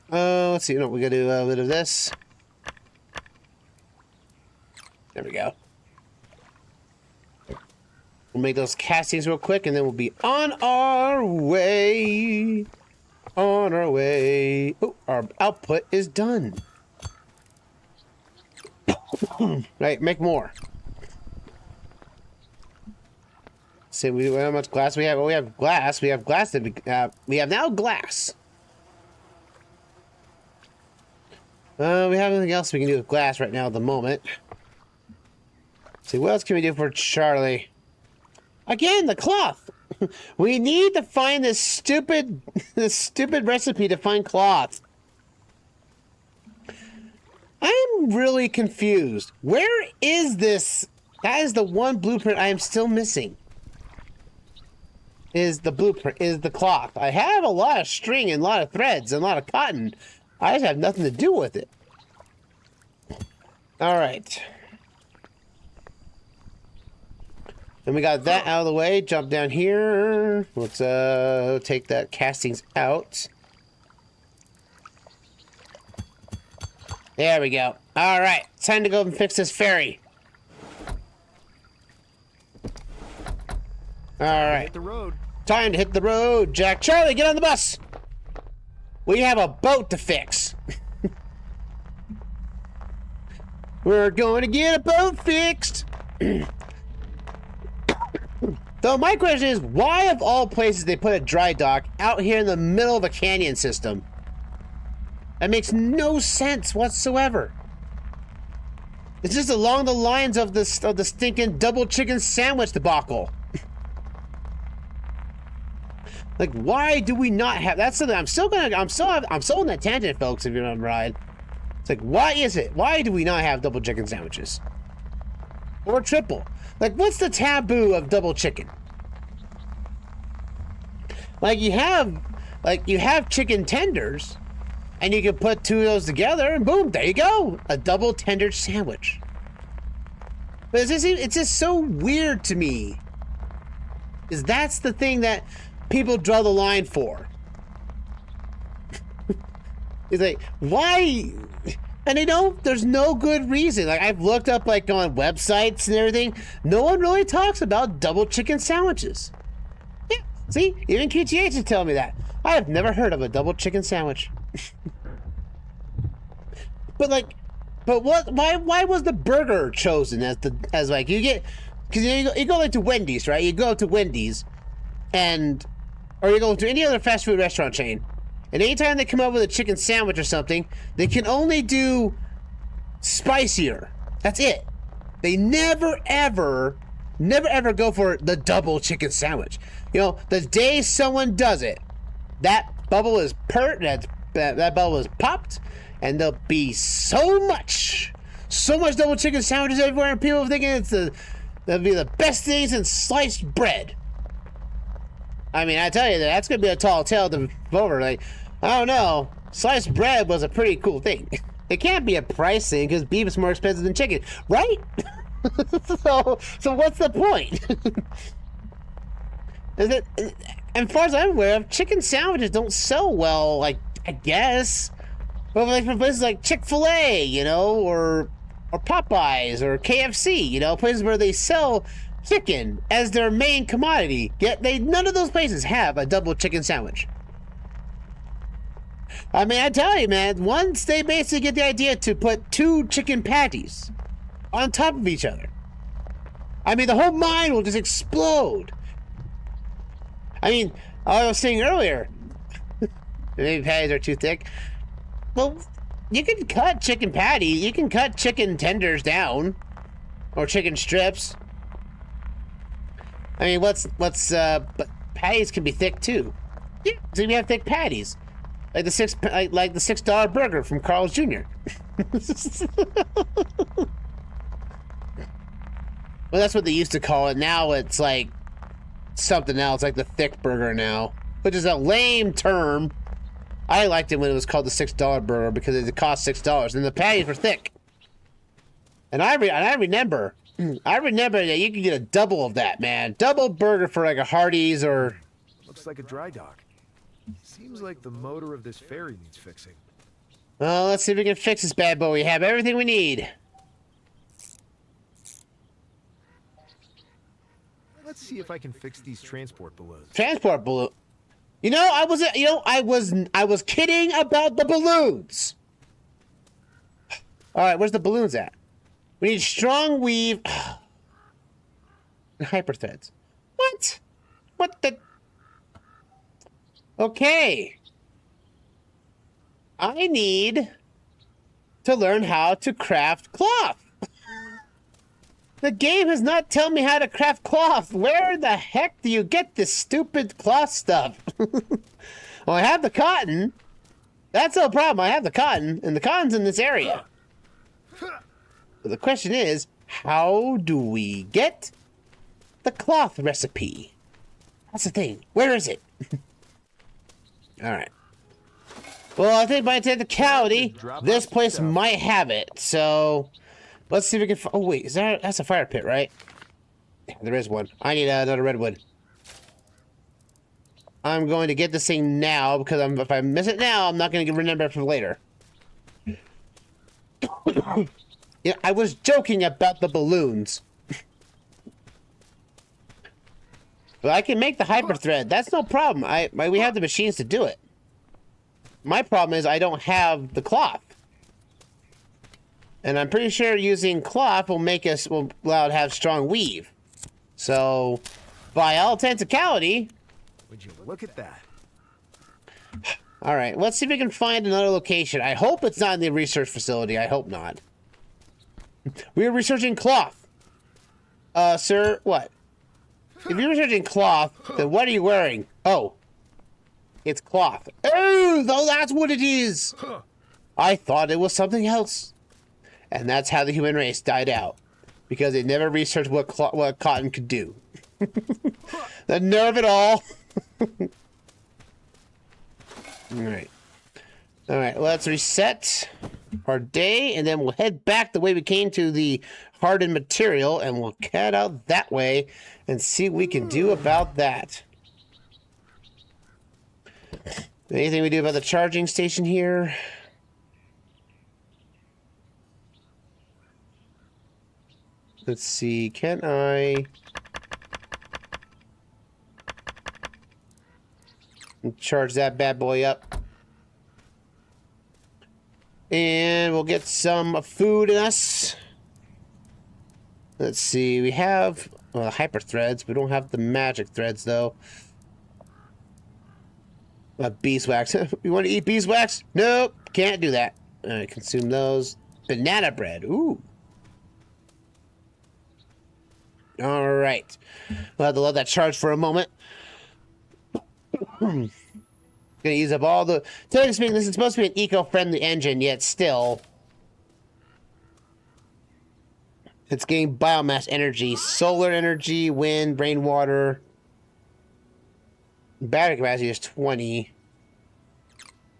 Speaker 1: Let's see. No, we gotta do a bit of this. There we go. We'll make those castings real quick, and then we'll be on our way. On our way. Oh, our output is done. Right, make more. See, how much glass we have? Well, we have glass. We have glass that we have now glass. We have anything else we can do with glass right now at the moment. See, what else can we do for Charlie? Again, the cloth. We need to find this stupid recipe to find cloth. I'm really confused. Where is this? That is the one blueprint I am still missing. Is the blueprint, is the cloth. I have a lot of string and a lot of threads and a lot of cotton. I just have nothing to do with it. All right. Then we got that out of the way. Jump down here. Let's take that castings out. There we go. All right, time to go and fix this ferry. All right.
Speaker 2: Hit the road.
Speaker 1: Time to hit the road, Jack. Charlie, get on the bus. We have a boat to fix. We're going to get a boat fixed. Though my question is, why of all places they put a dry dock out here in the middle of a canyon system? That makes no sense whatsoever. It's just along the lines of the stinking double chicken sandwich debacle. Like, why do we not have? That's something I'm still on that tangent, folks. If you're on ride, it's like, why is it? Why do we not have double chicken sandwiches or triple? Like, what's the taboo of double chicken? Like, you have chicken tenders, and you can put two of those together, and boom, there you go, a double tender sandwich. But it's just so weird to me, is that's the thing that people draw the line for. It's like, why? And there's no good reason. Like, I've looked up, like, on websites and everything. No one really talks about double chicken sandwiches. Yeah, see? Even QTH is telling me that. I have never heard of a double chicken sandwich. But why was the burger chosen as like, you get, because you go like to Wendy's, right? You go to Wendy's, or you go to any other fast food restaurant chain, and anytime they come up with a chicken sandwich or something, they can only do spicier. That's it. They never ever go for the double chicken sandwich. The day someone does it, that bubble is that bubble is popped, and there'll be so much double chicken sandwiches everywhere, and people thinking that'll be the best things in sliced bread. I mean, I tell you, that's gonna be a tall tale to over. Like, I don't know, sliced bread was a pretty cool thing. It can't be a price thing because beef is more expensive than chicken, right? so what's the point? As far as I'm aware of, chicken sandwiches don't sell well, like, I guess. But like from places like Chick-fil-A, or Popeyes or KFC, places where they sell chicken as their main commodity, yet none of those places have a double chicken sandwich. I mean, I tell you, man, once they basically get the idea to put two chicken patties on top of each other, I mean, the whole mind will just explode. I mean, I was saying earlier, maybe patties are too thick. Well, you can cut chicken patty. You can cut chicken tenders down, or chicken strips. I mean, but patties can be thick too. Yeah, so you have thick patties, like the $6 burger from Carl's Jr. Well, that's what they used to call it. Now it's like something else, like the thick burger now, which is a lame term. I liked it when it was called the $6 burger because it cost $6 and the patties were thick. And I remember that you could get a double of that, man. Double burger for like a Hardee's or...
Speaker 2: Looks like a dry dock. Seems like the motor of this ferry needs fixing.
Speaker 1: Well, let's see if we can fix this bad boy. We have everything we need.
Speaker 2: Let's see if I can fix these transport balloons.
Speaker 1: Transport balloon. I was kidding about the balloons. All right, where's the balloons at? We need strong weave and hyper threads. What? What the? Okay. I need to learn how to craft cloth. The game has not told me how to craft cloth. Where the heck do you get this stupid cloth stuff? Well, I have the cotton. That's no problem. I have the cotton, and the cotton's in this area. But the question is, how do we get the cloth recipe? That's the thing. Where is it? All right. Well, I think by technicality, this place might have it. So Let's see if we can. Oh wait, that's a fire pit, right? Yeah, there is one. I need another redwood. I'm going to get this thing now because if I miss it now, I'm not going to remember it for later. Yeah, I was joking about the balloons. But I can make the hyper thread. That's no problem. We have the machines to do it. My problem is I don't have the cloth. And I'm pretty sure using cloth will allow it to have strong weave. So, by all intensicality...
Speaker 2: Would you look at that?
Speaker 1: Alright, let's see if we can find another location. I hope it's not in the research facility. I hope not. We are researching cloth. Sir, what? If you're researching cloth, then what are you wearing? Oh. It's cloth. Oh, that's what it is! I thought it was something else. And that's how the human race died out. Because they never researched what cotton could do. The nerve of it all. Alright. Alright, let's reset our day, and then we'll head back the way we came to the hardened material, and we'll head out that way and see what we can do about that. Anything we do about the charging station here? Let's see, can I... charge that bad boy up. And we'll get some food in us. Let's see, we have hyper threads. We don't have the magic threads, though. Beeswax. You want to eat beeswax? Nope, can't do that. Consume those. Banana bread. Ooh. All right. We'll have to let that charge for a moment. Gonna use up all the... Technically speaking, this is supposed to be an eco-friendly engine, yet still... It's getting biomass energy. Solar energy, wind, rainwater. Battery capacity is 20.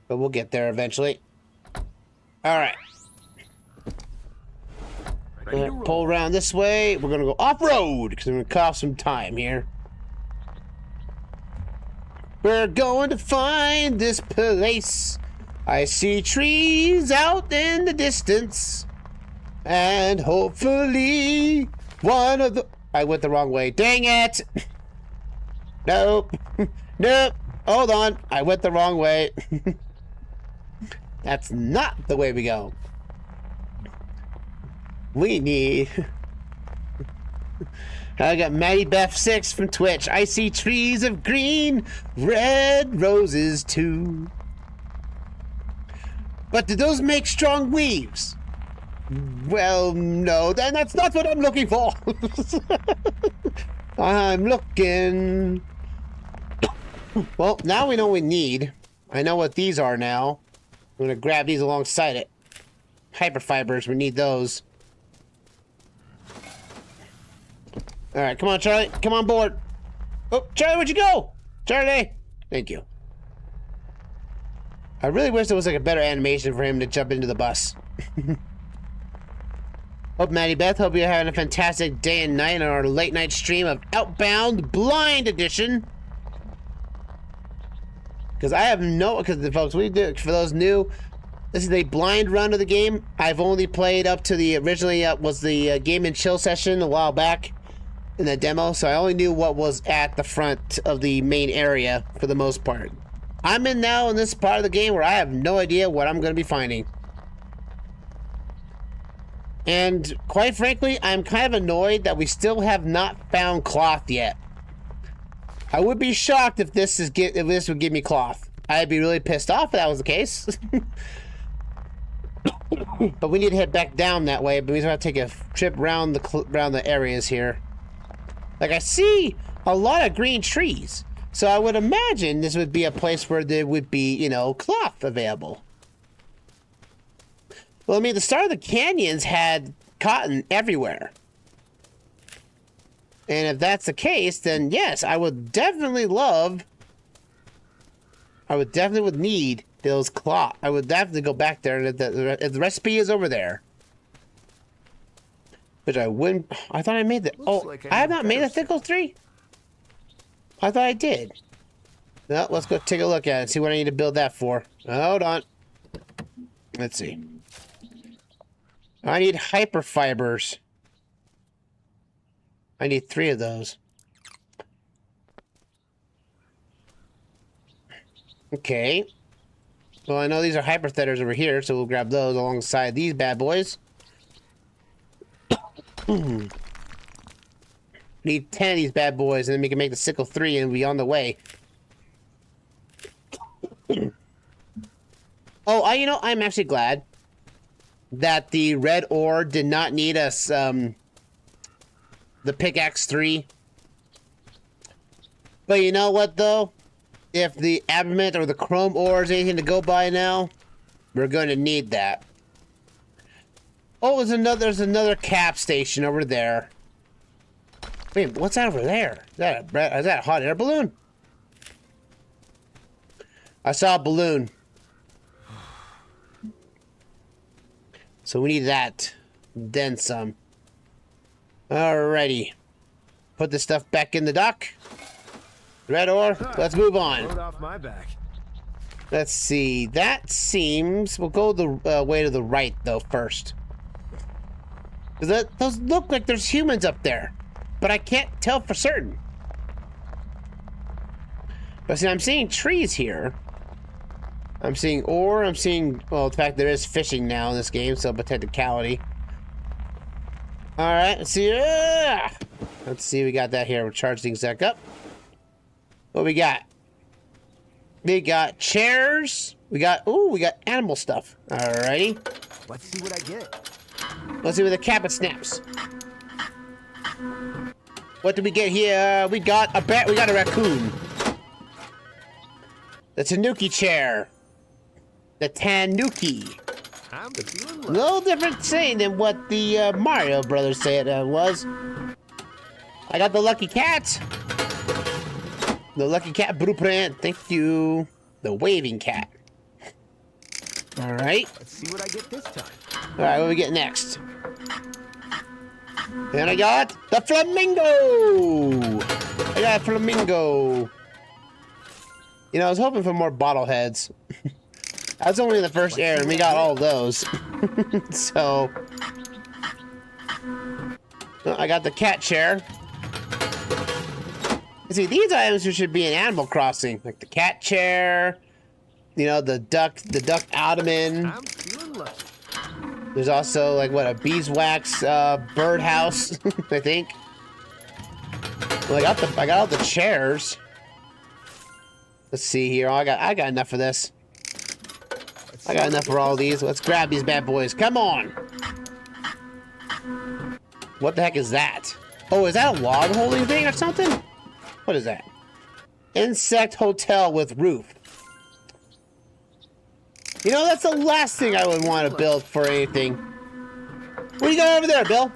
Speaker 1: But we'll get there eventually. Alright. Pull around this way. We're gonna go off-road, because we're gonna cost some time here. We're going to find this place. I see trees out in the distance. And hopefully one of the... I went the wrong way. Dang it! Nope. Nope. Hold on. I went the wrong way. That's not the way we go. We need... I got Maddie Beth 6 from Twitch. I see trees of green, red roses too. But do those make strong weaves? Well, no, then that's not what I'm looking for. I'm looking. Well, now we know what we need. I know what these are now. I'm gonna grab these alongside it. Hyperfibers, we need those. Alright, come on, Charlie. Come on board. Oh, Charlie, where'd you go? Charlie! Thank you. I really wish there was like a better animation for him to jump into the bus. Hope Maddie Beth, hope you're having a fantastic day and night on our late night stream of Outbound Blind Edition. Because I have no... Because, folks, we do... For those new... This is a blind run of the game. I've only played up to the... Originally, was the Game and Chill session a while back. In the demo, so I only knew what was at the front of the main area for the most part. I'm in now in this part of the game where I have no idea what I'm going to be finding. And quite frankly, I'm kind of annoyed that we still have not found cloth yet. I would be shocked if this would give me cloth. I'd be really pissed off if that was the case. But we need to head back down that way, but we just have to take a trip around the areas here. Like, I see a lot of green trees. So I would imagine this would be a place where there would be, you know, cloth available. Well, I mean, the start of the canyons had cotton everywhere. And if that's the case, then yes, I would definitely would need those cloth. I would definitely go back there if the recipe is over there. Which I wouldn't. I thought I made the. Oh,
Speaker 2: like
Speaker 1: I have not made the Sickle 3? I thought I did. Well, let's go take a look at it. See what I need to build that for. Hold on. Let's see. I need hyper fibers. I need 3 of those. Okay. Well, I know these are hyper threaders over here, so we'll grab those alongside these bad boys. Need 10 of these bad boys, and then we can make the Sickle 3 and be on the way. Oh, you know, I'm actually glad that the red ore did not need us, the pickaxe 3. But you know what, though? If the adamant or the chrome ore is anything to go by now, we're going to need that. Oh, there's another cap station over there. Wait, what's that over there? Is that a hot air balloon? I saw a balloon. So we need that. Then some. Alrighty. Put this stuff back in the dock. Red ore. Let's move on.
Speaker 2: Load off my back.
Speaker 1: Let's see. That seems... We'll go the way to the right, though, first. Those look like there's humans up there. But I can't tell for certain. But see, I'm seeing trees here. I'm seeing ore. I'm seeing... Well, in fact, there is fishing now in this game, so by technicality. Alright, let's see. Let's see, we got that here. We'll charge things back up. What we got? We got chairs. We got animal stuff. Alrighty.
Speaker 2: Let's see what I get.
Speaker 1: Let's see what the cabin snaps. What did we get here? We got a bat. We got a raccoon. The Tanuki chair. The Tanuki.
Speaker 2: I'm feeling
Speaker 1: A little different saying than what the Mario Brothers say it was. I got the lucky cat. The lucky cat blueprint. Thank you. The waving cat. All right.
Speaker 2: Let's see what I get this time.
Speaker 1: All right, what do we get next? And I got the flamingo. I got a flamingo. You know, I was hoping for more bottleheads. I was only in the first area, and we got all those. So, well, I got the cat chair. See, these items should be in Animal Crossing, like the cat chair. You know, the duck ottoman.
Speaker 2: I'm feeling lucky.
Speaker 1: There's also like what, a beeswax birdhouse, I think. Well, I got all the chairs. Let's see here. Oh, I got enough of this. I got enough for all these. Let's grab these bad boys. Come on. What the heck is that? Oh, is that a log holding thing or something? What is that? Insect hotel with roof. You know, that's the last thing I would want to build for anything. What do you got over there, Bill?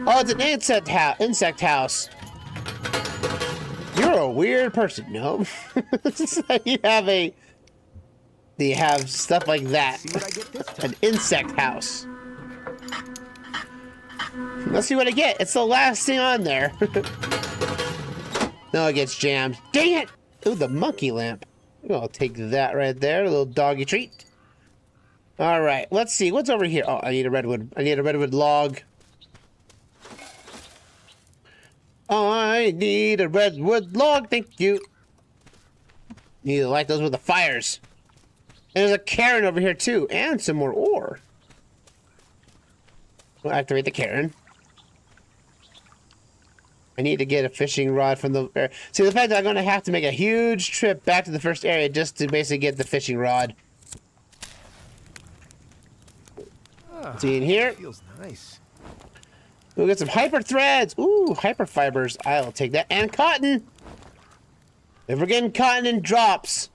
Speaker 1: Oh, it's an insect house. You're a weird person. No. You have stuff like that.
Speaker 2: See what I get this time.
Speaker 1: An insect house. Let's see what I get. It's the last thing on there. No, it gets jammed. Dang it! Ooh, the monkey lamp. I'll take that right there. A little doggy treat. All right, let's see. What's over here? Oh, I need a redwood. I need a redwood log. I need a redwood log. Thank you. Need to light those with the fires. And there's a cairn over here, too. And some more ore. We'll activate the cairn. I need to get a fishing rod from the... See, the fact that I'm going to have to make a huge trip back to the first area just to basically get the fishing rod. See in here?
Speaker 2: Feels nice.
Speaker 1: We'll get some hyper threads. Ooh, hyper fibers. I'll take that. And cotton. If we're getting cotton in drops,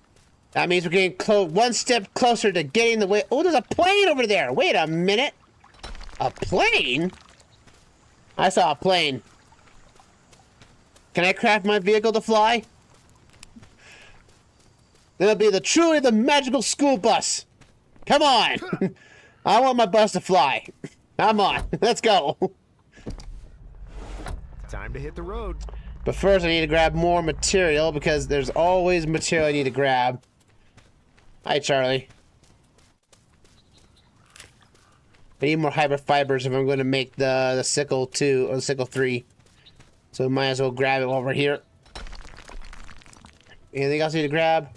Speaker 1: that means we're getting one step closer to getting the way... Oh, there's a plane over there. Wait a minute. A plane? I saw a plane. Can I craft my vehicle to fly? It'll be truly the magical school bus. Come on. I want my bus to fly. Come on. Let's go.
Speaker 2: Time to hit the road.
Speaker 1: But first I need to grab more material because there's always material I need to grab. Hi, Charlie. I need more hyper fibers if I'm going to make the Sickle 2 or the Sickle 3. So might as well grab it while we're here. Anything else I need to grab?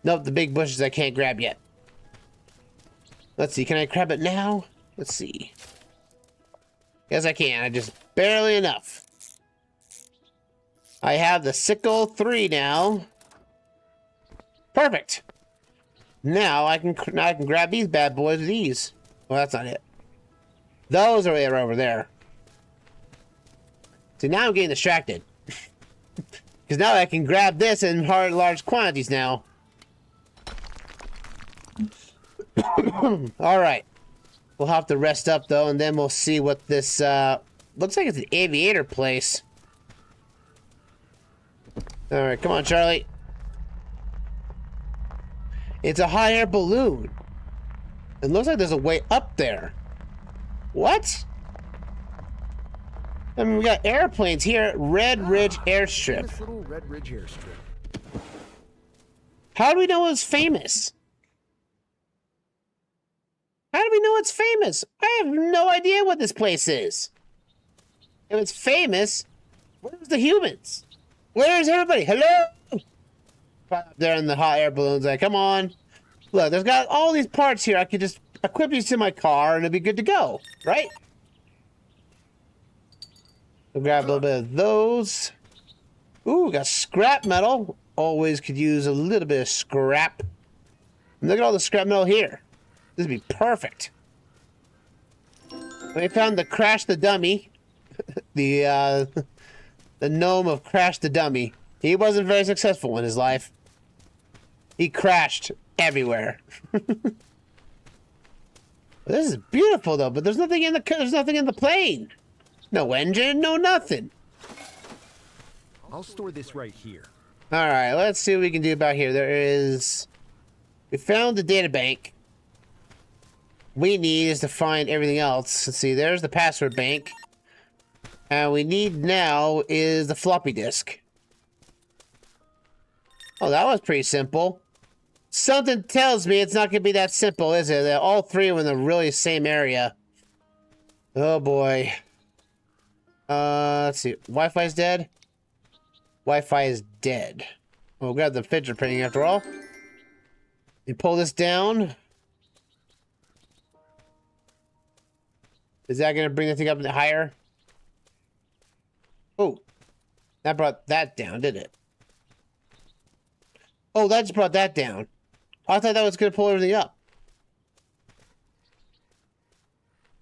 Speaker 1: Nope, the big bushes I can't grab yet. Let's see, can I grab it now? Let's see. Yes, I can. I just barely enough. I have the Sickle 3 now. Perfect. Now I can grab these bad boys with ease. Well, that's not it. Those are over there. See, now I'm getting distracted. Because now I can grab this in large quantities now. Alright. We'll have to rest up, though, and then we'll see what this, looks like it's an aviator place. Alright, come on, Charlie. It's a hot air balloon. It looks like there's a way up there. What? I mean, we got airplanes here at Red Ridge Airstrip.
Speaker 2: This little Red Ridge Airstrip.
Speaker 1: How do we know it's famous? How do we know it's famous? I have no idea what this place is. If it's famous, where's the humans? Where's everybody? Hello? Up there in the hot air balloons. Like, come on. Look, there's got all these parts here. I could just equip these to my car and it'll be good to go, right? We'll grab a little bit of those. Ooh, we got scrap metal. Always could use a little bit of scrap. And look at all the scrap metal here. This would be perfect. We found the Crash the Dummy. the gnome of Crash the Dummy. He wasn't very successful in his life. He crashed everywhere. This is beautiful though, but there's nothing in the plane. No engine, no nothing.
Speaker 2: I'll store this right here.
Speaker 1: All right, let's see what we can do about here. We found the data bank. We need is to find everything else. Let's see, there's the password bank. And we need now is the floppy disk. Oh, that was pretty simple. Something tells me it's not going to be that simple, is it? That all three are in the really same area. Oh, boy. Let's see. Wi-Fi's dead? Wi-Fi is dead. We'll grab the fidget printing after all. You pull this down. Is that going to bring the thing up higher? Oh. That brought that down, didn't it? Oh, that just brought that down. I thought that was going to pull everything up.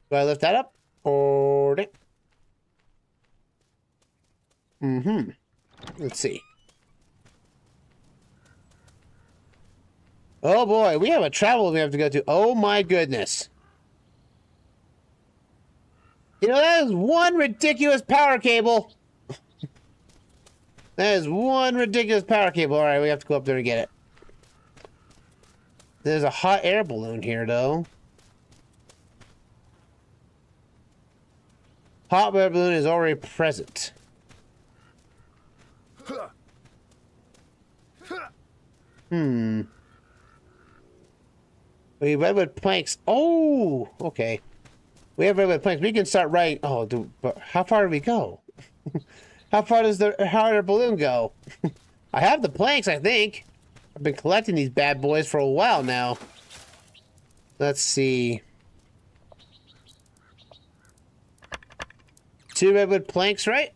Speaker 1: Do I lift that up? Or... Mm-hmm. Let's see. Oh boy, we have a travel we have to go to. Oh my goodness. You know, that is one ridiculous power cable. That is one ridiculous power cable. All right, we have to go up there and get it. There's a hot air balloon here, though. Hot air balloon is already present. Hmm. We have redwood planks. Oh, okay. We have redwood planks. We can start writing. Oh, but how far do we go? How far does the hot air balloon go? I have the planks, I think. I've been collecting these bad boys for a while now. Let's see. 2 redwood planks, right?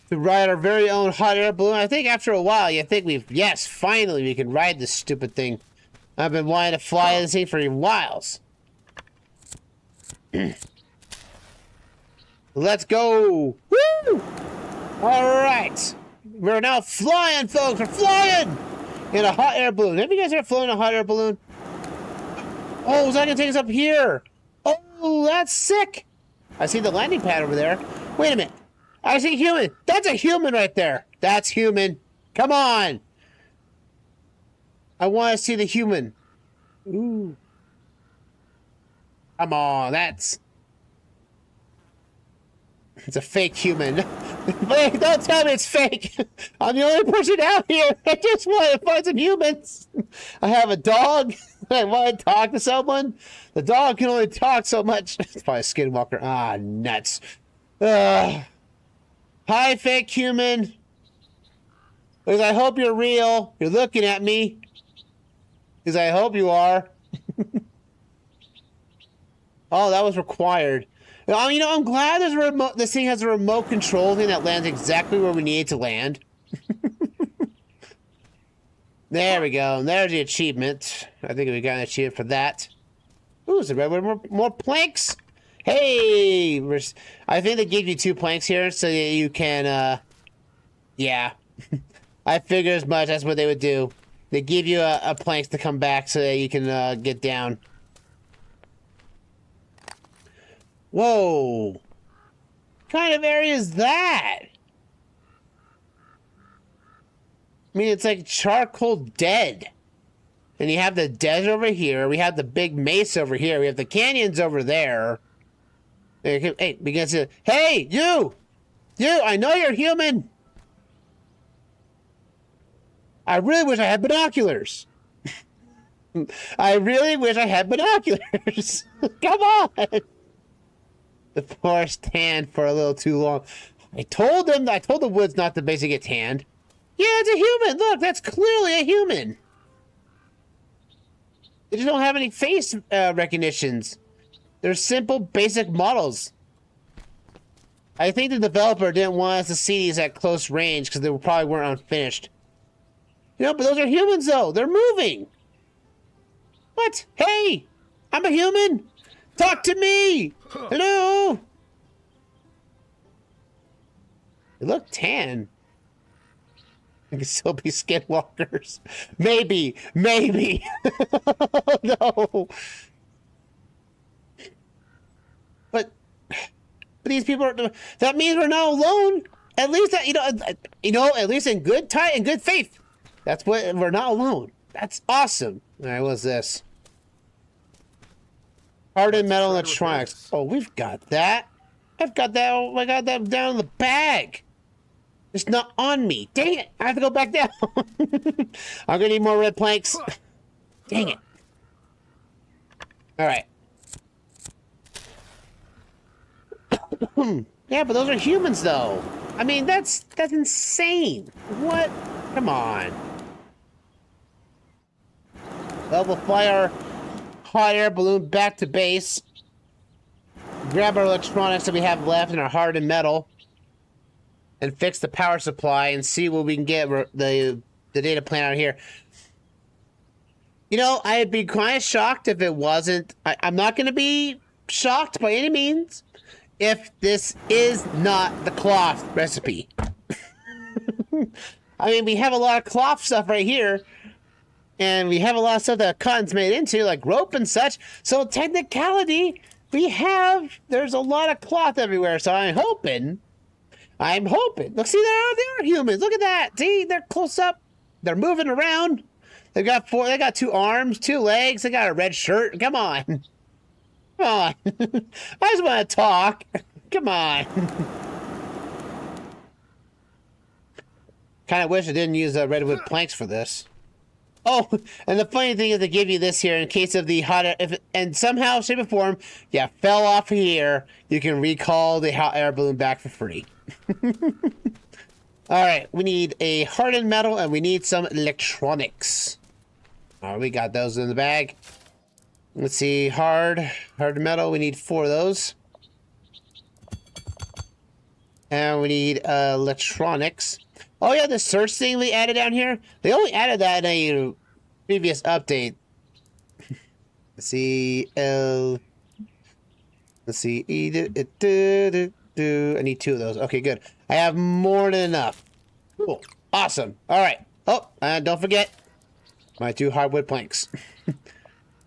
Speaker 1: To ride our very own hot air balloon. I think after a while, you think yes, finally we can ride this stupid thing. I've been wanting to fly this thing for whiles. Let's go. Woo! All right. We're now flying, folks. We're flying in a hot air balloon. Have you guys ever flown in a hot air balloon? Oh, is that going to take us up here? Oh, that's sick. I see the landing pad over there. Wait a minute. I see a human. That's a human right there. That's human. Come on. I want to see the human. Ooh. Come on. That's... It's a fake human. Wait, don't tell me it's fake. I'm the only person out here. I just want to find some humans. I have a dog. I want to talk to someone. The dog can only talk so much. It's probably a skinwalker. Ah, nuts. Hi, fake human. Because I hope you're real. You're looking at me. Because I hope you are. Oh, that was required. You know, I'm glad there's a remote. This thing has a remote control thing that lands exactly where we need it to land. There we go. And there's the achievement. I think we got an achievement for that. Ooh, is there more planks? Hey! I think they give you 2 planks here so that you can, yeah. I figured as much. That's what they would do. They give you a planks to come back so that you can, get down. Whoa! What kind of area is that? I mean, it's like charcoal dead. And you have the desert over here. We have the big mesa over here. We have the canyons over there. Hey, we can see. Hey, you! You! I know you're human! I really wish I had binoculars. I really wish I had binoculars. Come on! The forest tanned for a little too long. I told the woods not to basically get tanned. Yeah, it's a human. Look, that's clearly a human. They just don't have any face recognitions. They're simple, basic models. I think the developer didn't want us to see these at close range because they probably weren't unfinished. You know, but those are humans, though. They're moving. What? Hey, I'm a human. Talk to me! Hello! They look tan. They could still be skinwalkers. Maybe. Maybe. No. But these people are... That means we're not alone. At least, at least in good time and good faith. That's what... We're not alone. That's awesome. All right, what's this? Hardened metal electronics. Oh, we've got that. I got that down in the bag. It's not on me. Dang it. I have to go back down. I'm gonna need more red planks. Dang it. Alright. Yeah, but those are humans though. I mean, that's insane. What? Come on. Well, we'll fly our hot air balloon back to base. Grab our electronics that we have left in our hardened metal. And fix the power supply and see what we can get the data plan out here. You know, I'd be kind of shocked if it wasn't... I'm not going to be shocked by any means if this is not the cloth recipe. I mean, we have a lot of cloth stuff right here. And we have a lot of stuff that cotton's made into, like rope and such. So technicality, there's a lot of cloth everywhere. So I'm hoping. Look, see, there are humans. Look at that. See, they're close up. They're moving around. They got 2 arms, 2 legs. They got a red shirt. Come on. Come on. I just want to talk. Come on. Kind of wish I didn't use redwood planks for this. Oh, and the funny thing is they give you this here in case of the hot air, and somehow, shape, or form, you fell off here, you can recall the hot air balloon back for free. Alright, we need a hardened metal and we need some electronics. Alright, we got those in the bag. Let's see, hardened metal, we need 4 of those. And we need electronics. Oh yeah, the search thing we added down here. They only added that in a previous update. Let's see, let's see, I need 2 of those. Okay, good. I have more than enough. Cool, awesome. All right. Oh, and don't forget my 2 hardwood planks.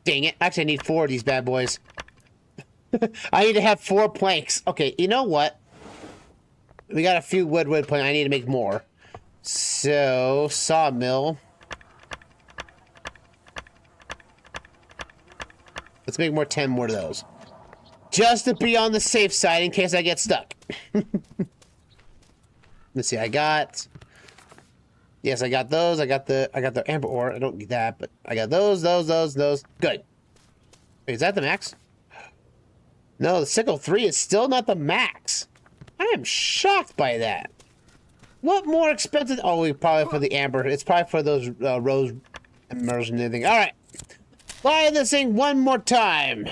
Speaker 1: Dang it! Actually, I need 4 of these bad boys. I need to have 4 planks. Okay, you know what? We got a few wood planks. I need to make more. So, sawmill. Let's make 10 more of those. Just to be on the safe side in case I get stuck. Let's see. Yes, I got those. I got the amber ore. I don't need that, but I got those. Good. Wait, is that the max? No, the Sickle 3 is still not the max. I am shocked by that. What more expensive? Oh, probably for the amber. It's probably for those rose immersion and everything. All right. Fly this thing one more time.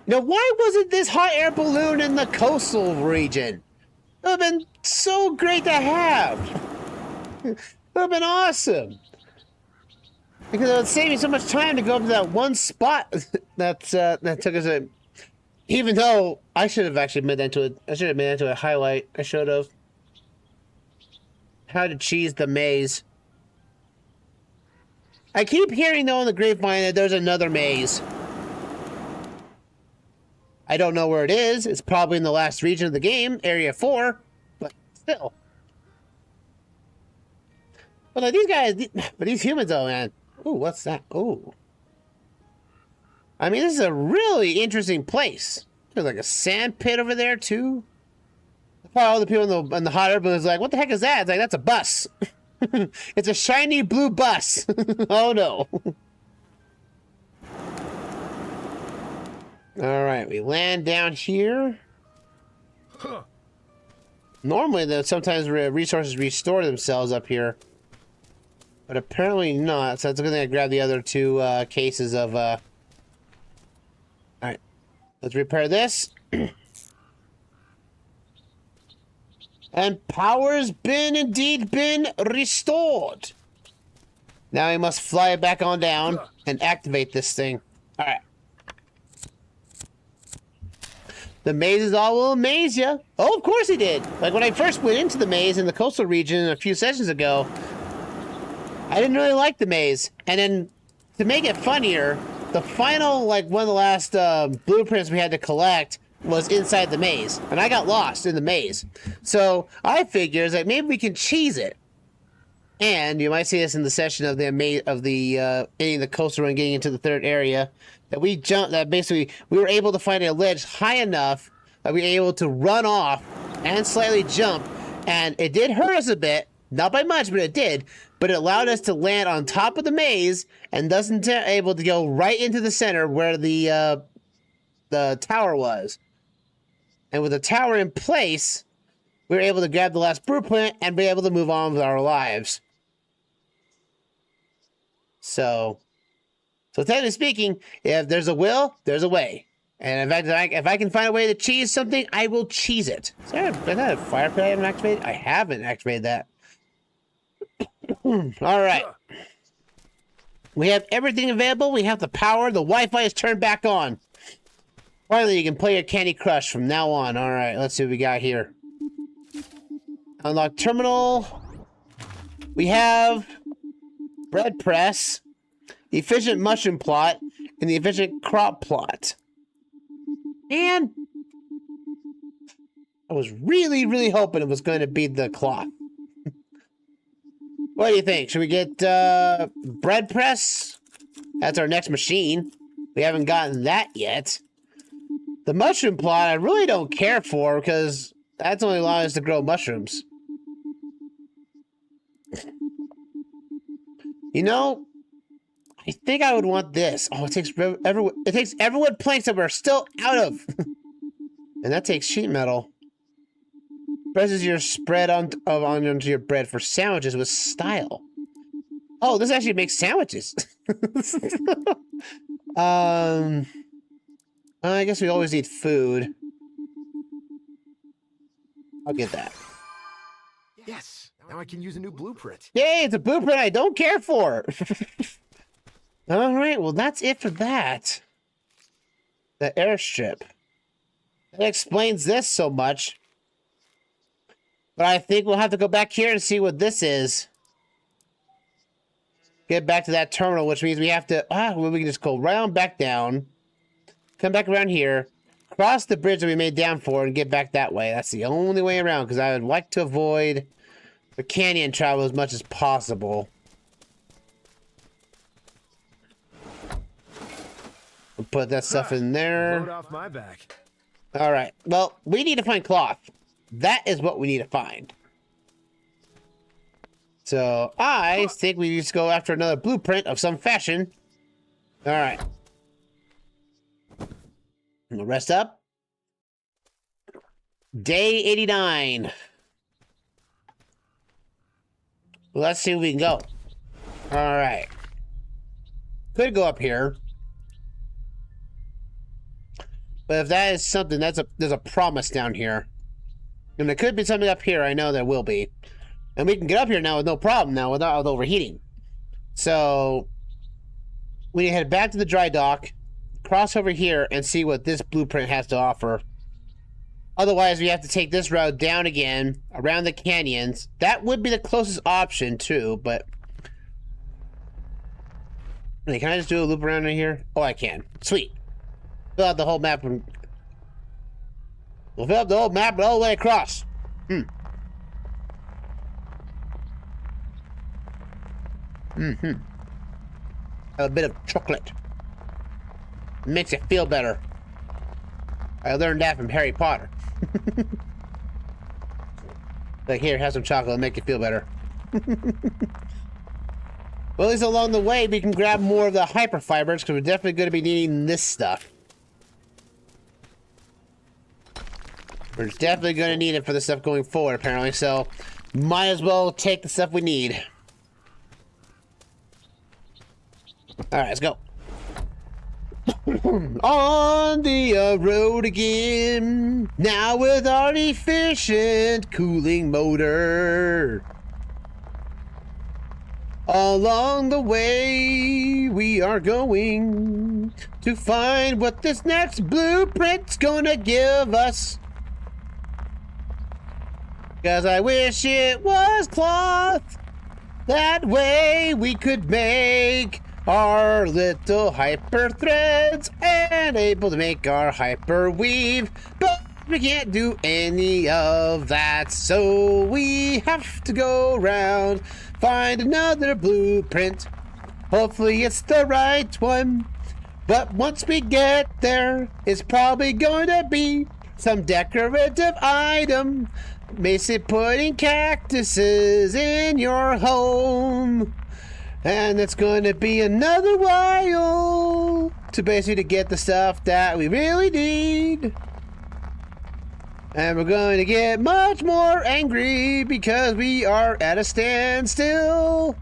Speaker 1: Now, why wasn't this hot air balloon in the coastal region? It would have been so great to have. It would have been awesome. Because it would save me so much time to go up to that one spot that took us a... Even though I should have actually made that into a highlight. I should have. How to cheese the maze. I keep hearing though in the grapevine that there's another maze. I don't know where it is. It's probably in the last region of the game, Area 4, but still. But like these humans though, man. Ooh, what's that? Ooh. I mean, this is a really interesting place. There's like a sand pit over there too. Probably all the people in the hot air balloon is like, what the heck is that? It's like, that's a bus. It's a shiny blue bus. Oh no. All right, we land down here. Normally, though, sometimes resources restore themselves up here, but apparently not. So it's good thing I grabbed the other two cases of. All right, let's repair this. And power's indeed been restored. Now we must fly it back on down and activate this thing. All right. The mazes all will amaze you. Oh, of course he did. Like when I first went into the maze in the coastal region a few sessions ago, I didn't really like the maze. And then to make it funnier, the final, like one of the last blueprints we had to collect was inside the maze. And I got lost in the maze. So I figured that maybe we can cheese it. And you might see this in the session of the ending the coastal run, getting into the third area. That basically we were able to find a ledge high enough that we were able to run off and slightly jump, and it did hurt us a bit, not by much, but it did. But it allowed us to land on top of the maze and wasn't able to go right into the center where the tower was. And with the tower in place, we were able to grab the last blueprint and be able to move on with our lives. So technically speaking, if there's a will, there's a way. And in fact, if I can find a way to cheese something, I will cheese it. Is that a fire pit I haven't activated? I haven't activated that. All right. We have everything available. We have the power. The Wi-Fi is turned back on. Finally, you can play your Candy Crush from now on. All right, let's see what we got here. Unlock terminal. We have bread press, the efficient mushroom plot, and the efficient crop plot. And I was really, really hoping it was going to be the cloth. What do you think? Should we get bread press? That's our next machine. We haven't gotten that yet. The mushroom plot I really don't care for because that's only allowing us to grow mushrooms. You know, I think I would want this. Oh, it takes everwood planks that we're still out of. And that takes sheet metal. Presses your spread onto your bread for sandwiches with style. Oh, this actually makes sandwiches. I guess we always need food. I'll get that.
Speaker 2: Yes, now I can use a new blueprint.
Speaker 1: Yay, it's a blueprint I don't care for. All right, well, that's it for that. The airstrip. That explains this so much. But I think we'll have to go back here and see what this is. Get back to that terminal, which means we have to... well, we can just go right on back down. Come back around here. Cross the bridge that we made down for and get back that way. That's the only way around, because I would like to avoid the canyon travel as much as possible. We'll put that stuff in there.
Speaker 2: Load off my back.
Speaker 1: All right. Well, we need to find cloth. That is what we need to find. So I think we just go after another blueprint of some fashion. All right. We'll rest up. Day 89. Let's see if we can go. All right. Could go up here. But if that is something, there's a promise down here. And there could be something up here. I know there will be. And we can get up here now with no problem now without overheating. So we need to head back to the dry dock, cross over here, and see what this blueprint has to offer. Otherwise, we have to take this road down again, around the canyons. That would be the closest option, too, but... Hey, can I just do a loop around in here? Oh, I can. Sweet. Fill out the whole map. We'll fill out the whole map all the way across. A bit of chocolate. It makes you feel better. I learned that from Harry Potter. Like, here, have some chocolate, it'll make you feel better. Well, at least along the way, we can grab more of the hyperfibers, because we're definitely going to be needing this stuff. We're definitely going to need it for the stuff going forward, apparently, so might as well take the stuff we need. Alright, let's go. On the road again, now with our efficient cooling motor. Along the way, we are going to find what this next blueprint's gonna give us. 'Cause I wish it was cloth. That way we could make our little hyper threads and able to make our hyper weave. But we can't do any of that, so we have to go around, find another blueprint. Hopefully it's the right one. But once we get there, it's probably going to be some decorative item. Basically putting cactuses in your home. And it's going to be another while to basically get the stuff that we really need. And we're going to get much more angry because we are at a standstill.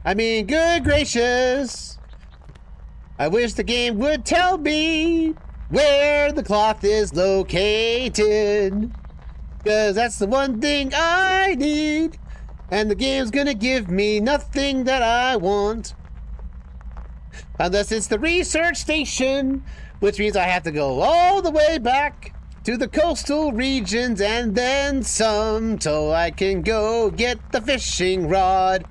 Speaker 1: I mean, good gracious. I wish the game would tell me where the cloth is located. Because that's the one thing I need. And the game's gonna give me nothing that I want. Unless it's the research station, which means I have to go all the way back to the coastal regions and then some, till I can go get the fishing rod.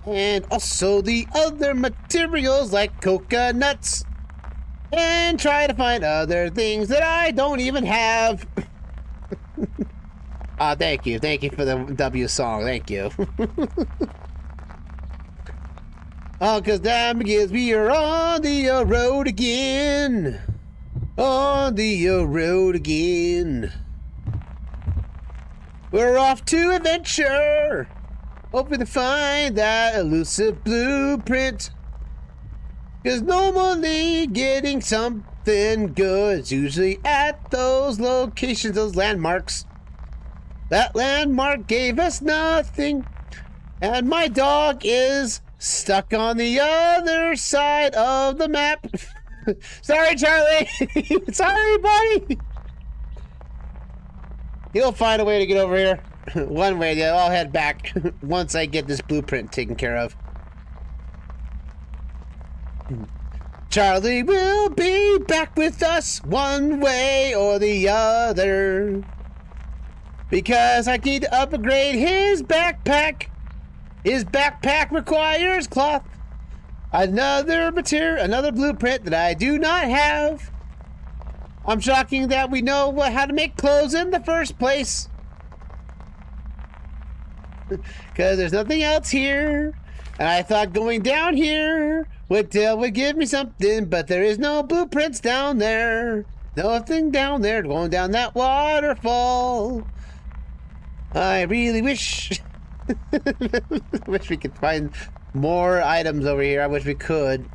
Speaker 1: And also the other materials like coconuts. And try to find other things that I don't even have. Thank you. Thank you for the W song. Thank you. Oh, cause that because we are on the road again. On the road again. We're off to adventure. Hoping to find that elusive blueprint. Cause normally getting something good is usually at those locations, those landmarks. That landmark gave us nothing. And my dog is stuck on the other side of the map. Sorry, Charlie. Sorry, buddy. He'll find a way to get over here. One way, yeah, I'll head back once I get this blueprint taken care of. Charlie will be back with us one way or the other. Because I need to upgrade his backpack. His backpack requires cloth. Another material, another blueprint that I do not have. I'm shocking that we know how to make clothes in the first place. Because there's nothing else here. And I thought going down here Woodtail would give me something, but there is no blueprints down there. Nothing down there going down that waterfall. I really wish... wish we could find more items over here. I wish we could.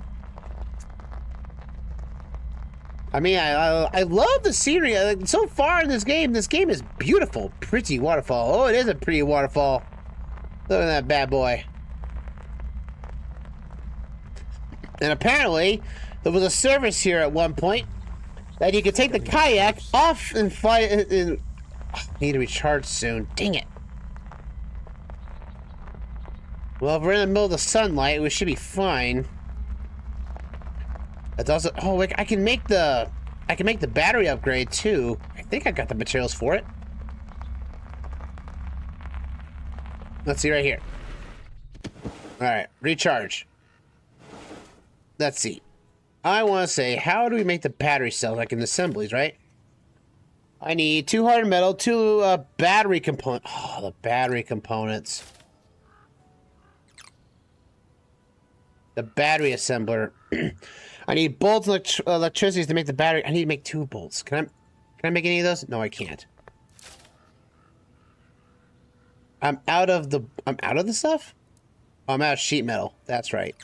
Speaker 1: I mean, I love the scenery. So far in this game is beautiful. Pretty waterfall. Oh, it is a pretty waterfall. Look at that bad boy. And apparently, there was a service here at one point that you could take the kayak off and fly it in. Oh, I need to recharge soon. Dang it. Well, if we're in the middle of the sunlight, we should be fine. It's also, oh, wait, I can make the battery upgrade too. I think I got the materials for it. Let's see right here. All right, recharge. Let's see. I want to say, how do we make the battery cells? Like in assemblies, right? I need 2 hard metal, 2 battery components. Oh, the battery components. The battery assembler. I need bolts and electricity to make the battery. I need to make 2 bolts. Can I make any of those? No, I can't. I'm out of the stuff? Oh, I'm out of sheet metal. That's right.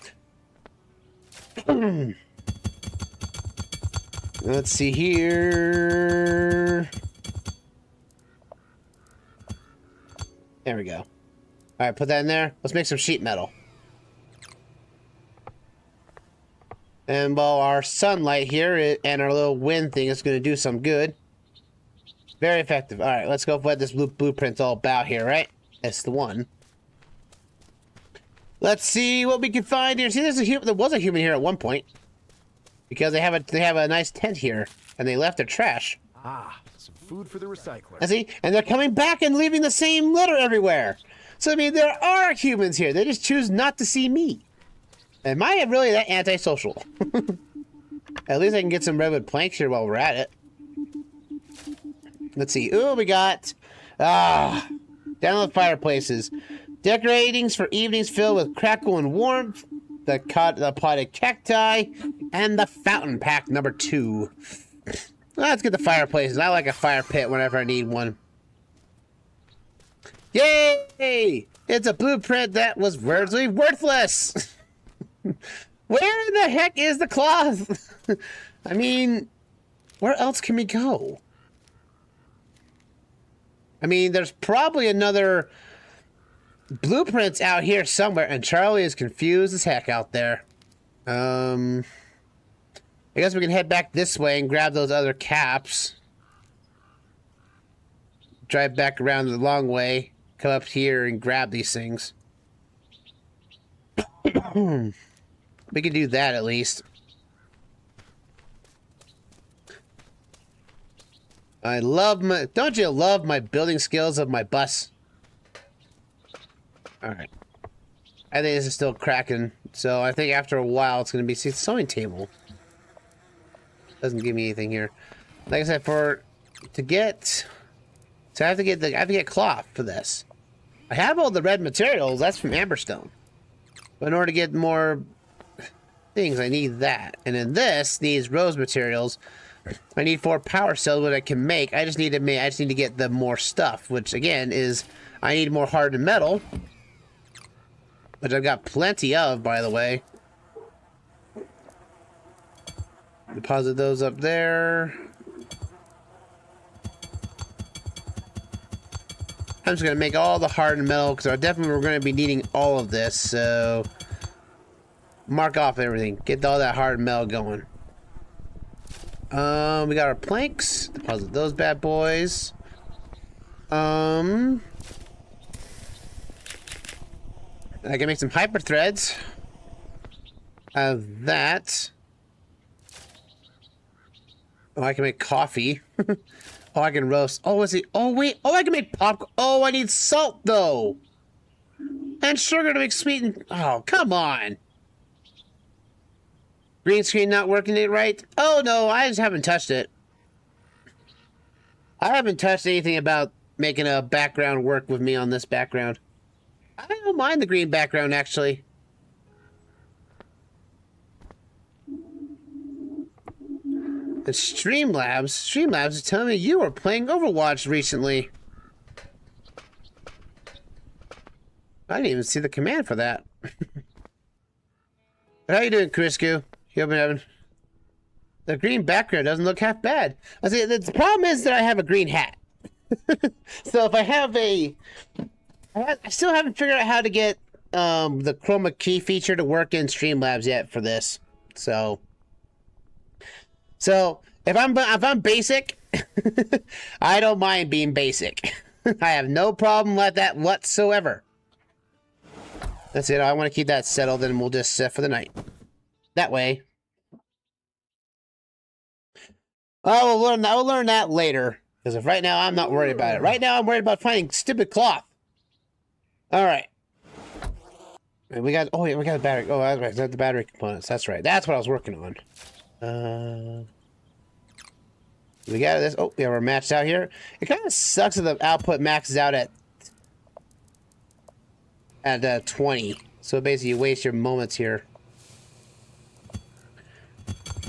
Speaker 1: Let's see here. There we go. All right, put that in there. Let's make some sheet metal. And while our sunlight here and our little wind thing is going to do some good. Very effective. All right, let's go what this blueprint's all about here, right? That's the one. Let's see what we can find here. See, there was a human here at one point. Because they have a nice tent here, and they left their trash.
Speaker 2: Ah, some food for the recycler.
Speaker 1: And see, and they're coming back and leaving the same litter everywhere. So I mean, there are humans here. They just choose not to see me. Am I really that antisocial? At least I can get some redwood planks here while we're at it. Let's see. Ooh, we got down the fireplaces, decoratings for evenings filled with crackle and warmth. The potted cacti, and the fountain pack number 2. Let's get the fireplaces. I like a fire pit whenever I need one. Yay! It's a blueprint that was virtually worthless. Where in the heck is the cloth? I mean, where else can we go? I mean, there's probably another blueprints out here somewhere, and Charlie is confused as heck out there. I guess we can head back this way and grab those other caps. Drive back around the long way, come up here and grab these things. We can do that at least. I love my... Don't you love my building skills of my bus? Alright. I think this is still cracking. So I think after a while it's going to be... See, sewing table. Doesn't give me anything here. Like I said, to get... So I have to get cloth for this. I have all the red materials. That's from Amberstone. But in order to get more things, I need that. And then this needs rose materials. I need 4 power cells that I can make. I just need to get the more stuff, which again is I need more hardened metal. Which I've got plenty of, by the way. Deposit those up there. I'm just going to make all the hardened metal, because we're going to be needing all of this, so... Mark off everything. Get all that hardened metal going. We got our planks. Deposit those bad boys. I can make some hyper threads. Have that. Oh, I can make coffee. Oh, I can roast. Oh, is it? Oh, wait. Oh, I can make popcorn. Oh, I need salt, though. And sugar to make sweet. Oh, come on. Green screen not working it right? Oh, no. I just haven't touched it. I haven't touched anything about making a background work with me on this background. I don't mind the green background, actually. The Streamlabs is telling me you were playing Overwatch recently. I didn't even see the command for that. How you doing, Crisco? You been having... The green background doesn't look half bad. I see, the problem is that I have a green hat. So if I have a... I still haven't figured out how to get the chroma key feature to work in Streamlabs yet for this. So if I'm basic, I don't mind being basic. I have no problem with that whatsoever. That's it. I want to keep that settled, and we'll just set for the night. That way. Oh, we'll learn that later. Because if right now I'm not worried about it. Right now I'm worried about finding stupid cloth. All right. We got. Oh, wait, we got the battery. Oh, that's right. That's the battery components. That's right. That's what I was working on. We got this. Oh, yeah, we're matched out here. It kind of sucks that the output maxes out at 20. So basically, you waste your moments here.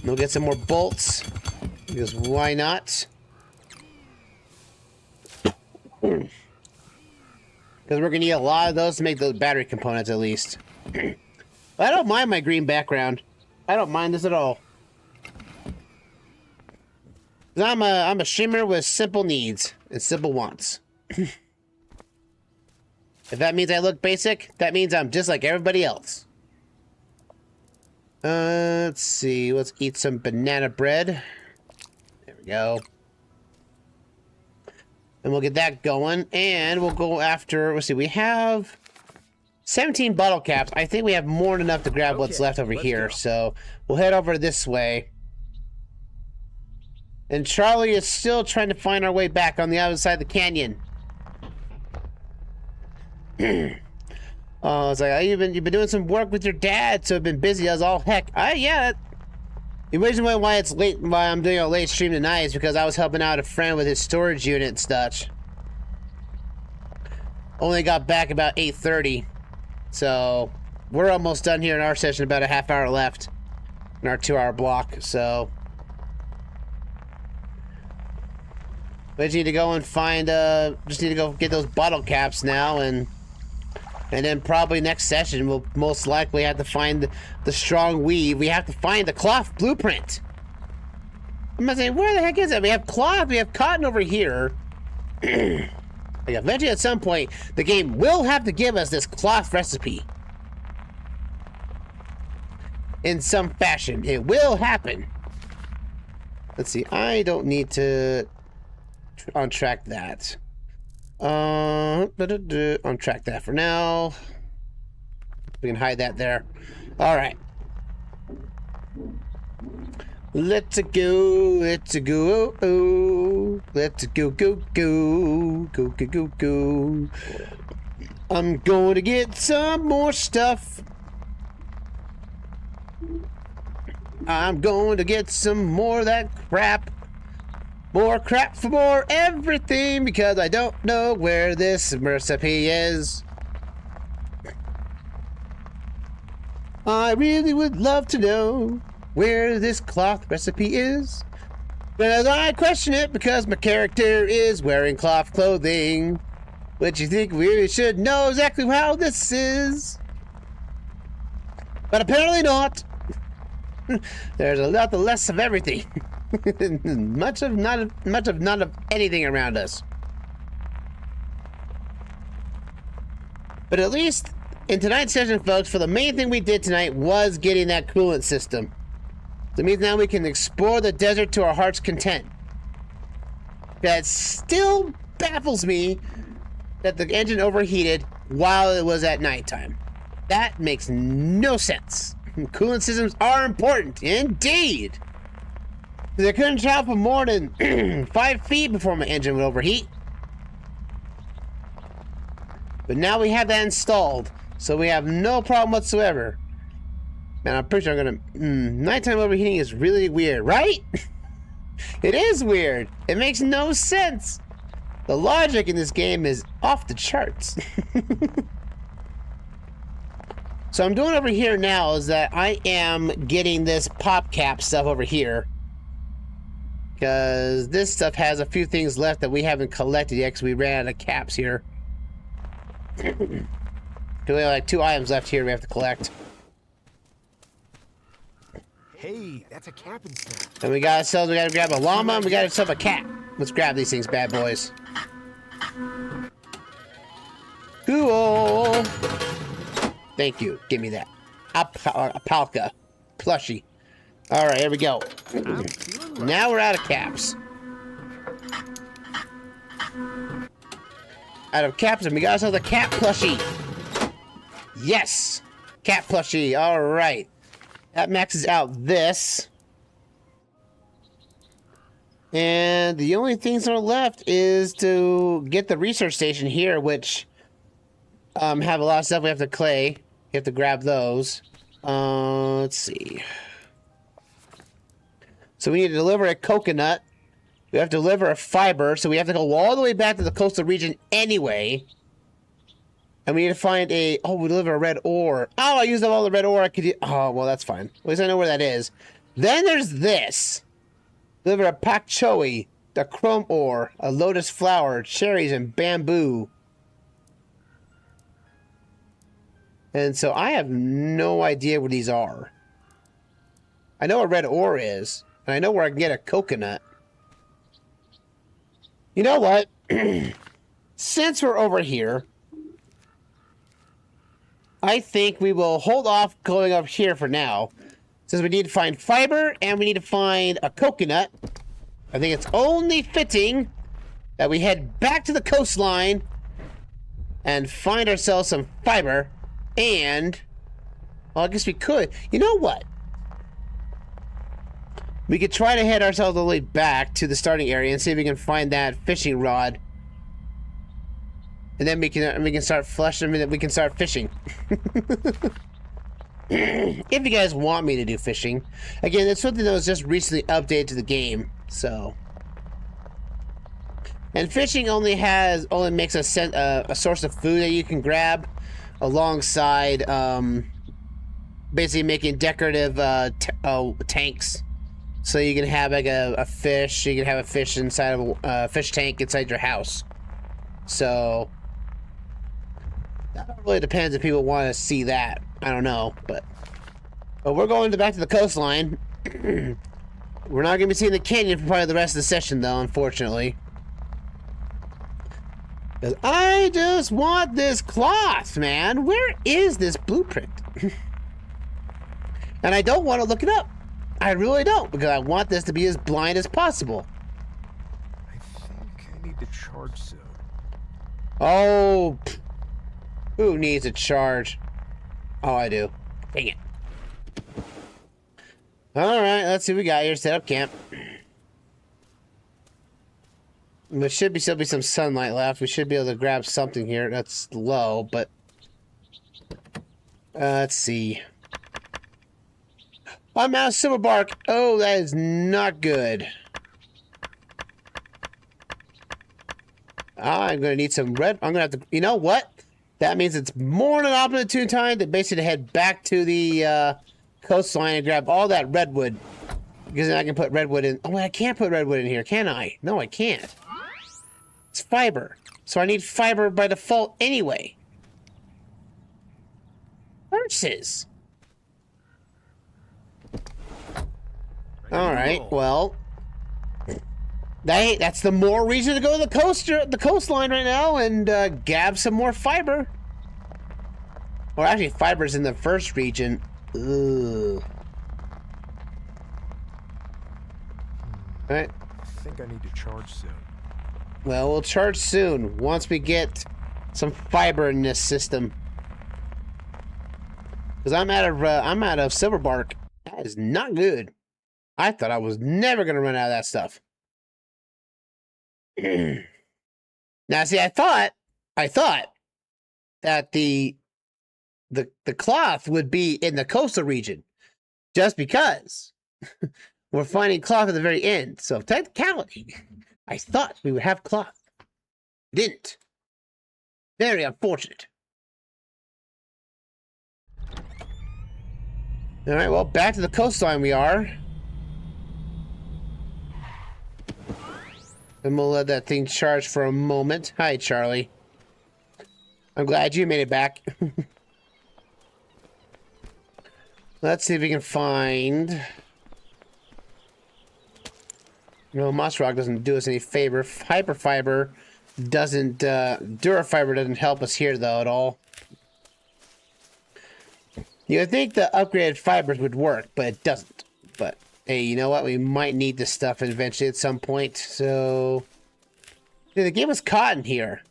Speaker 1: We'll get some more bolts because why not? Because we're gonna need a lot of those to make those battery components at least. I don't mind my green background. I don't mind this at all. I'm a shimmer with simple needs and simple wants. If that means I look basic, that means I'm just like everybody else. Let's see. Let's eat some banana bread. There we go. And we'll get that going. And we'll go after... Let's see. We have 17 bottle caps. I think we have more than enough to grab what's left over here. Go. So we'll head over this way. And Charlie is still trying to find our way back on the other side of the canyon. Oh, it's like, you've been doing some work with your dad, so I've been busy as all heck. Yeah. The reason why it's late, why I'm doing a late stream tonight is because I was helping out a friend with his storage unit and such. Only got back about 8:30, so we're almost done here in our session. About a half hour left in our 2-hour block. So we just need to go and find. Just need to go get those bottle caps now and. And then probably next session, we'll most likely have to find the strong weave. We have to find the cloth blueprint. I'm not saying, where the heck is it? We have cloth, we have cotton over here. Like eventually, at some point, the game will have to give us this cloth recipe. In some fashion. It will happen. Let's see, I don't need to untrack that. Untrack that for now. We can hide that there. Alright. Let's go. Let's go. Oh. Let's go. Go. I'm going to get some more stuff. I'm going to get some more of that crap. More crap for more everything because I don't know where this recipe is. I really would love to know where this cloth recipe is. But I question it because my character is wearing cloth clothing. Which you think we really should know exactly how this is. But apparently not. There's a lot less of everything. much of not of anything around us. But at least in tonight's session, folks, for the main thing we did tonight was getting that coolant system. That means now we can explore the desert to our heart's content. That still baffles me that the engine overheated while it was at nighttime. That makes no sense. Coolant systems are important, indeed. I couldn't travel for more than 5 feet before my engine would overheat. But now we have that installed, so we have no problem whatsoever. Man, I'm pretty sure I'm gonna... nighttime overheating is really weird, right? It is weird. It makes no sense. The logic in this game is off the charts. So I'm doing over here now is that I am getting this pop cap stuff over here. Because this stuff has a few things left that we haven't collected yet because we ran out of caps here. We have like 2 items left here we have to collect.
Speaker 2: Hey, that's a cap instead.
Speaker 1: And we got ourselves, we gotta grab a llama, and we got ourselves a cat. Let's grab these things, bad boys. Cool. Thank you. Give me that. A palka. Plushie. Alright, here we go. Now we're out of caps. Out of caps, and we got ourselves a cat plushie. Yes! Cat plushie. Alright. That maxes out this. And the only things that are left is to get the research station here, which have a lot of stuff we have to clay. You have to grab those. Let's see. So we need to deliver a coconut. We have to deliver a fiber, so we have to go all the way back to the coastal region anyway. And we need to find a... Oh, we deliver a red ore. Oh, I used up all the red ore I could... Oh, well, that's fine. At least I know where that is. Then there's this. Deliver a pak choi, the chrome ore, a lotus flower, cherries, and bamboo. And so I have no idea where these are. I know where red ore is. And I know where I can get a coconut. You know what? Since we're over here... I think we will hold off going up here for now. Since we need to find fiber and we need to find a coconut. I think it's only fitting that we head back to the coastline and find ourselves some fiber. And, well, I guess we could. You know what? We could try to head ourselves all the way back to the starting area and see if we can find that fishing rod. And then we can start flushing. We can start fishing. If you guys want me to do fishing, again, it's something that was just recently updated to the game. So, and fishing only makes a source of food that you can grab, alongside basically making decorative tanks. So you can have like a fish. You can have a fish inside of a fish tank inside your house. So. That really depends if people want to see that. I don't know, but we're going back to the coastline. We're not going to be seeing the canyon for probably the rest of the session, though, unfortunately. Because I just want this cloth, man. Where is this blueprint? And I don't want to look it up. I really don't, because I want this to be as blind as possible.
Speaker 2: I think I need to charge soon.
Speaker 1: Oh... Who needs a charge? Oh, I do. Dang it. Alright, let's see what we got here. Set up camp. There should still be some sunlight left. We should be able to grab something here. That's low, but... let's see. I'm out of silver bark. Oh, that is not good. I'm going to need some red... I'm going to have to... You know what? That means it's more than opportune time to basically head back to the coastline and grab all that redwood. Because then I can put redwood in. Oh, I can't put redwood in here, can I? No, I can't. It's fiber. So I need fiber by default anyway. Versus. Alright, well. That's the more reason to go to the coastline right now and grab some more fiber. Or actually, fiber's in the first region. Ugh. Alright.
Speaker 2: I think I need to charge soon.
Speaker 1: Well, we'll charge soon once we get some fiber in this system. Because I'm out of silver bark. That is not good. I thought I was never gonna run out of that stuff. Now, see, I thought that the cloth would be in the coastal region, just because we're finding cloth at the very end. So, technicality, I thought we would have cloth. Didn't. Very unfortunate. All right, well, back to the coastline we are. And we'll let that thing charge for a moment. Hi, Charlie. I'm glad you made it back. Let's see if we can find... No, moss rock doesn't do us any favor. Hyperfiber doesn't... Durafiber doesn't help us here, though, at all. You would think the upgraded fibers would work, but it doesn't. But, hey, you know what? We might need this stuff eventually at some point, so... Dude, they gave us cotton here.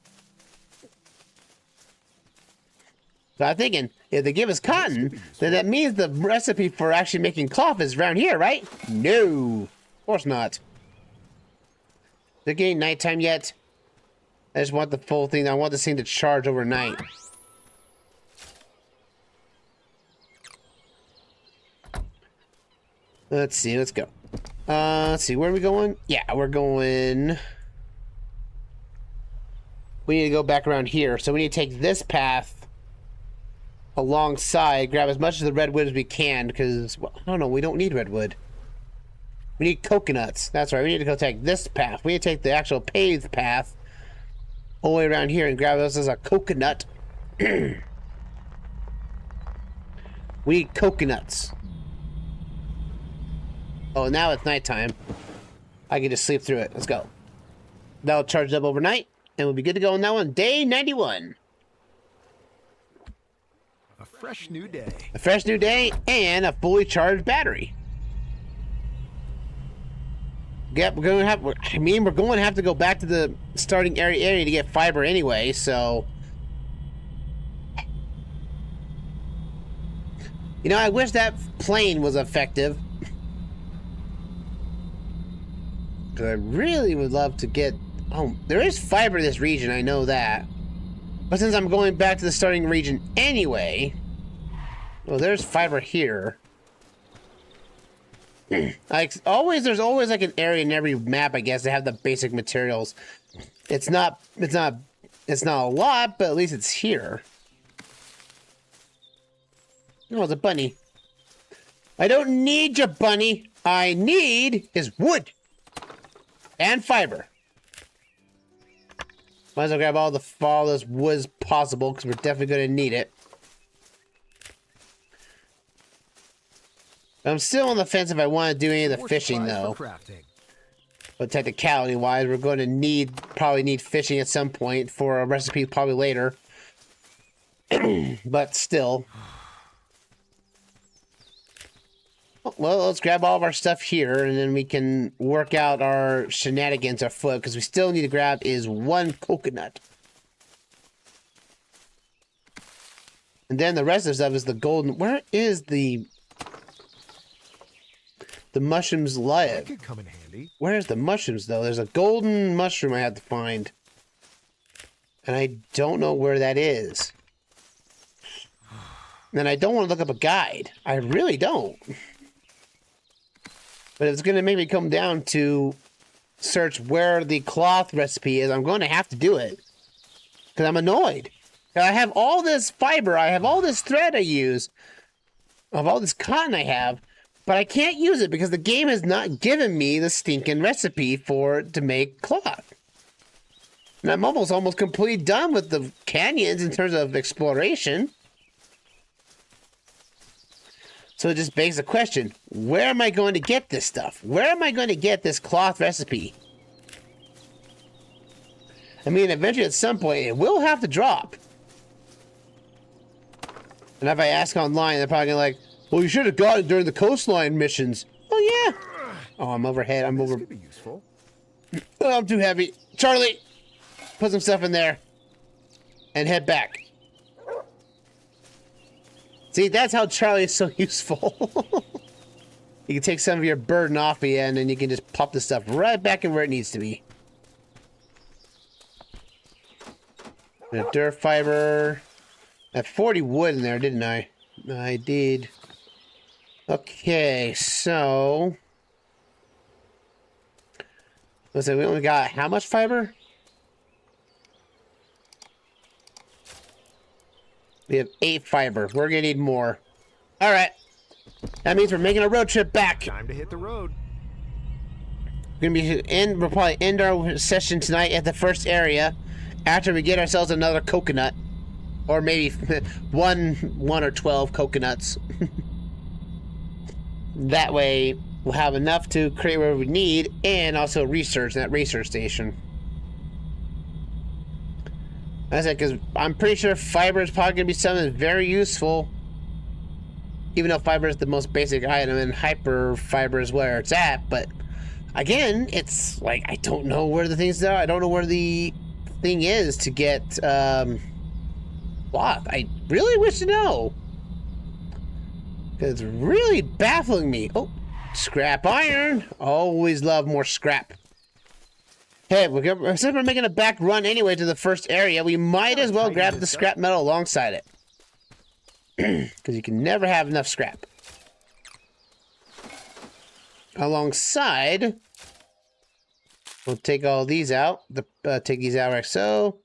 Speaker 1: So I'm thinking, if they give us cotton, then that means the recipe for actually making cloth is around here, right? No, of course not. Is it getting nighttime yet? I just want the full thing. I want this thing to charge overnight. Let's see, let's go. Let's see, where are we going? Yeah, we're going... We need to go back around here, so we need to take this path alongside, grab as much of the redwood as we can, because, well, I don't know, we don't need redwood. We need coconuts. That's right, we need to go take this path. We need to take the actual paved path all the way around here and grab us as a coconut. We need coconuts. Oh, now it's nighttime. I can just sleep through it. Let's go. That'll charge up overnight, and we'll be good to go on that one. Day 91.
Speaker 2: A fresh new day.
Speaker 1: A fresh new day and a fully charged battery. Yep, we're going to have... I mean, we're going to have to go back to the starting area to get fiber anyway, so... You know, I wish that plane was effective. Because I really would love to get... Oh, there is fiber in this region, I know that. But since I'm going back to the starting region anyway... Well, there's fiber here. Like, there's always like an area in every map, I guess, to have the basic materials. It's not a lot, but at least it's here. Oh, it's a bunny. I don't need your bunny. I need is wood. And fiber. Might as well grab all this wood as possible, because we're definitely going to need it. I'm still on the fence if I want to do any of the fishing, though. But technicality-wise, we're going to probably need fishing at some point for a recipe probably later. But still. Well, let's grab all of our stuff here, and then we can work out our shenanigans afoot, because we still need to grab is one coconut. And then the rest of the stuff is the golden... Where is the mushrooms live?
Speaker 2: That could come in handy.
Speaker 1: Where's the mushrooms, though? There's a golden mushroom I have to find. And I don't know where that is. And I don't want to look up a guide. I really don't. But if it's going to make me come down to search where the cloth recipe is, I'm going to have to do it. Because I'm annoyed. I have all this fiber, I have all this thread I use, of all this cotton I have, but I can't use it because the game has not given me the stinking recipe to make cloth. And I'm almost completely done with the canyons in terms of exploration. So it just begs the question, where am I going to get this stuff? Where am I going to get this cloth recipe? I mean, eventually at some point, it will have to drop. And if I ask online, they're probably like, well, you should have got it during the coastline missions. Oh, yeah. Oh, I'm overhead. I'm over.
Speaker 2: This could be useful.
Speaker 1: Oh, I'm too heavy. Charlie, put some stuff in there. And head back. See, that's how Charlie is so useful. You can take some of your burden off of you, and then you can just pop the stuff right back in where it needs to be. Dirt fiber. I had 40 wood in there, didn't I? I did. Okay, so... Let's say we only got how much fiber? We have 8 fiber. We're gonna need more. Alright. That means we're making a road trip back.
Speaker 2: Time to hit the road.
Speaker 1: We'll probably end our session tonight at the first area after we get ourselves another coconut. Or maybe one or 12 coconuts. That way, we'll have enough to create whatever we need, and also research in that research station. I said, because I'm pretty sure fiber is probably going to be something very useful. Even though fiber is the most basic item, and hyper fiber is where it's at. But again, it's like, I don't know where the things are. I don't know where the thing is to get cloth. I really wish to know. It's really baffling me. Oh, scrap iron. Always love more scrap. Hey, since we're making a back run anyway to the first area, we might as well grab the scrap metal alongside it. Because you can never have enough scrap. Alongside, we'll take all these out. Take these out like so.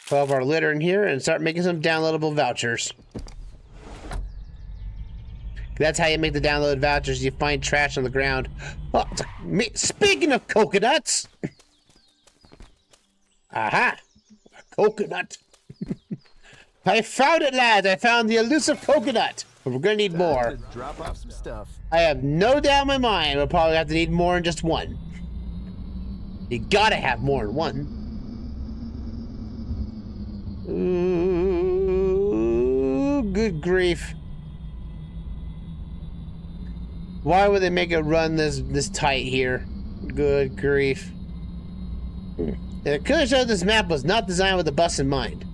Speaker 1: 12 our litter in here and start making some downloadable vouchers. That's how you make the download vouchers. You find trash on the ground. Oh, speaking of coconuts. Aha! A coconut. I found it, lads. I found the elusive coconut. But we're gonna need more.
Speaker 2: Drop off some stuff.
Speaker 1: I have no doubt in my mind we'll probably have to need more than just one. You gotta have more than one. Ooh, good grief. Why would they make it run this tight here? Good grief. It could have shown this map was not designed with the bus in mind.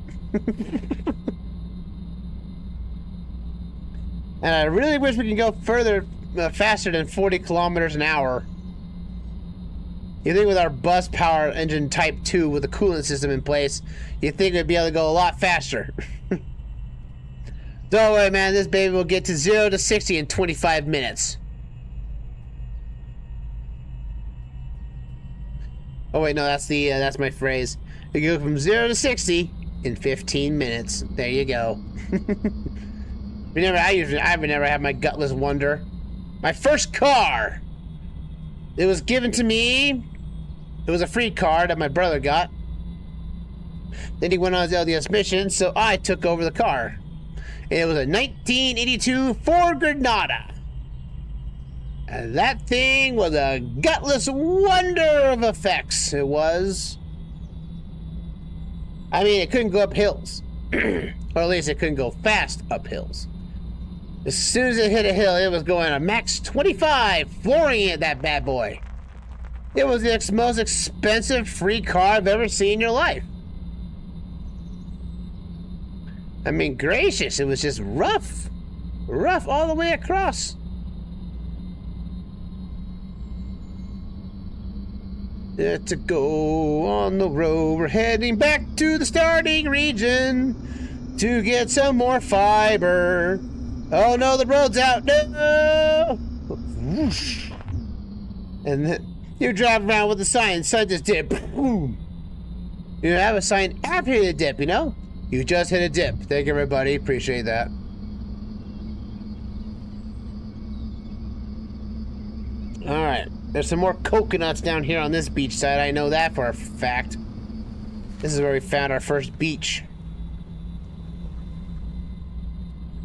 Speaker 1: And I really wish we could go further, faster than 40 kilometers an hour. You think with our bus power engine type 2 with a coolant system in place, you think we'd be able to go a lot faster. Don't worry, man. This baby will get to 0 to 60 in 25 minutes. Oh wait, no, that's my phrase. You go from 0 to 60 in 15 minutes. There you go. I've never had my gutless wonder. My first car. It was given to me. It was a free car that my brother got. Then he went on his LDS mission, so I took over the car. And it was a 1982 Ford Granada. And that thing was a gutless wonder of effects. It was. I mean, it couldn't go up hills. Or at least it couldn't go fast up hills. As soon as it hit a hill, it was going a max 25, flooring it, that bad boy. It was the most expensive free car I've ever seen in your life. I mean, gracious, it was just rough. Rough all the way across. To go on the road, we're heading back to the starting region to get some more fiber. Oh no, the road's out. No! Whoosh. And then you drive around with a sign, sun just dip. Boom. You have a sign after you hit a dip, you know? You just hit a dip. Thank you, everybody. Appreciate that. Alright. There's some more coconuts down here on this beach side. I know that for a fact. This is where we found our first beach.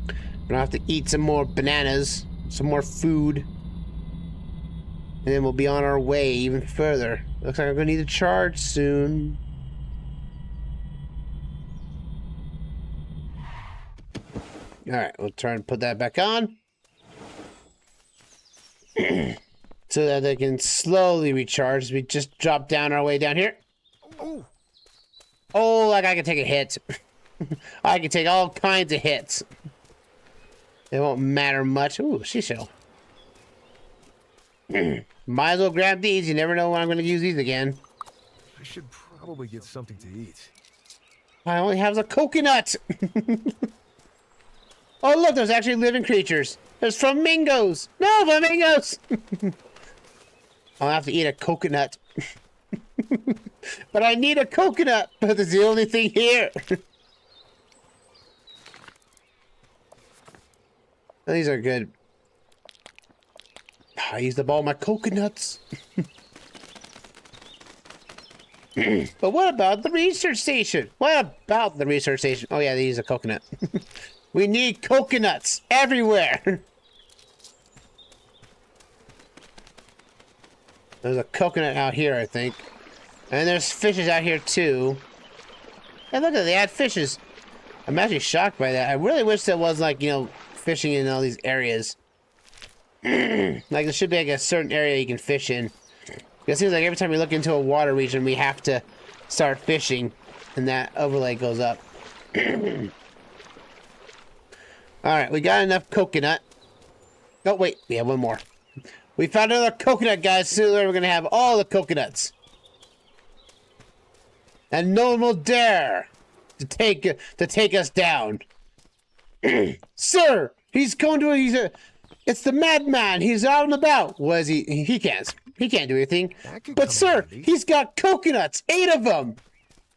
Speaker 1: We're gonna have to eat some more bananas, some more food. And then we'll be on our way even further. Looks like I'm gonna need to charge soon. Alright, we'll try and put that back on. So that they can slowly recharge. We just drop down our way down here. Oh, like I can take a hit. I can take all kinds of hits. It won't matter much. Ooh, seashell. Might as well grab these. You never know when I'm going to use these again.
Speaker 2: I should probably get something to eat.
Speaker 1: I only have a coconut. Oh, look, there's actually living creatures. There's flamingos. No, flamingos. I'll have to eat a coconut. But I need a coconut. But it's the only thing here. These are good. I used up all my coconuts. But what about the research station? What about the research station? Oh yeah, they use a coconut. We need coconuts everywhere. There's a coconut out here, I think. And there's fishes out here too. Hey, look at that, they had fishes. I'm actually shocked by that. I really wish there was, like, you know, fishing in all these areas. Like, there should be, like, a certain area you can fish in. It seems like every time we look into a water region, we have to start fishing. And that overlay goes up. Alright, we got enough coconut. Oh, wait, we have one more. We found another coconut, guys. Soon we're going to have all the coconuts. And no one will dare to take us down. Sir, he's going to it's the madman. He's out and about. What is he? He can't do anything. But sir, he's got coconuts. 8 of them.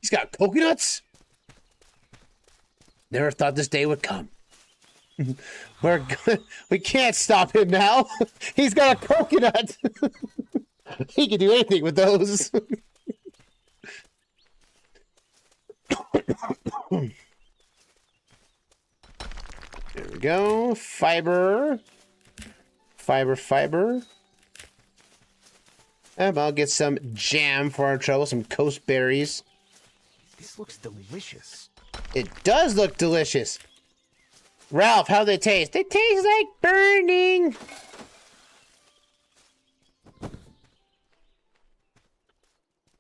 Speaker 1: He's got coconuts. Never thought this day would come. We can't stop him now. He's got a coconut. He can do anything with those. There we go. Fiber. And I'll get some jam for our trouble. Some coast berries.
Speaker 2: This looks delicious.
Speaker 1: It does look delicious. Ralph, how do they taste? They taste like burning.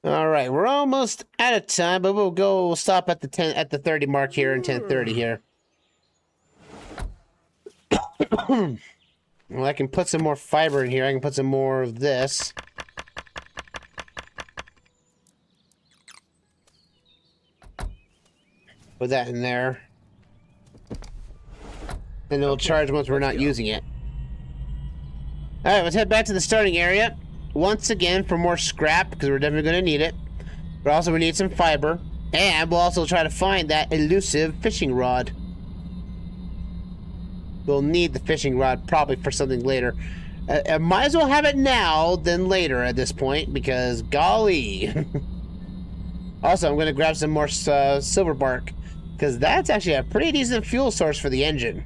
Speaker 1: All right, we're almost out of time, but we'll stop at the 30 mark here and 10:30 here. Well, I can put some more fiber in here. I can put some more of this. Put that in there. And it'll charge once we're not using it. Alright, let's head back to the starting area. Once again for more scrap, because we're definitely going to need it. But also we need some fiber. And we'll also try to find that elusive fishing rod. We'll need the fishing rod probably for something later. I might as well have it now than later at this point, because golly. Also, I'm going to grab some more silver bark, because that's actually a pretty decent fuel source for the engine.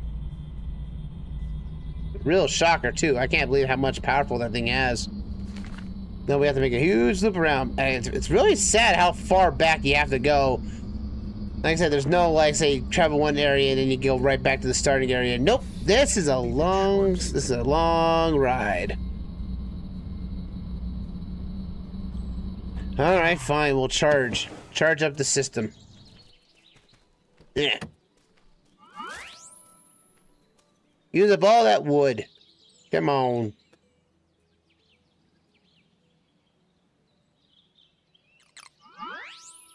Speaker 1: Real shocker, too. I can't believe how much powerful that thing has. Then we have to make a huge loop around. And it's really sad how far back you have to go. Like I said, there's no, like, say, travel one area and then you go right back to the starting area. Nope. This is a long ride. Alright, fine. We'll charge up the system. Yeah. Use up all that wood. Come on.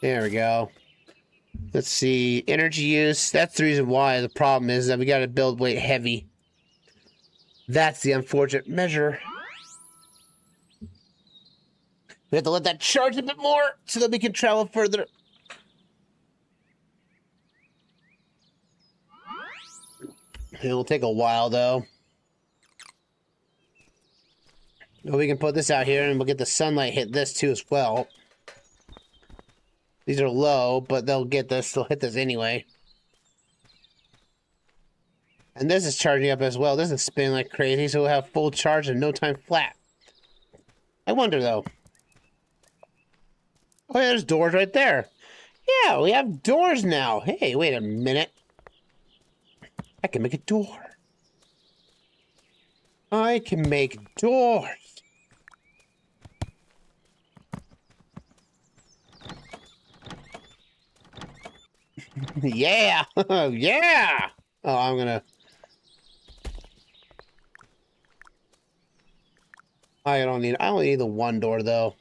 Speaker 1: There we go. Let's see. Energy use. That's the reason why. The problem is that we got to build weight heavy. That's the unfortunate measure. We have to let that charge a bit more so that we can travel further. It'll take a while, though. We can put this out here, and we'll get the sunlight hit this, too, as well. These are low, but they'll hit this anyway. And this is charging up as well. This is spinning like crazy, so we'll have full charge in no time flat. I wonder, though. Oh, yeah, there's doors right there. Yeah, we have doors now. Hey, wait a minute. I can make a door. I can make doors. Yeah. Yeah. Oh, I'm gonna... I only need the one door, though.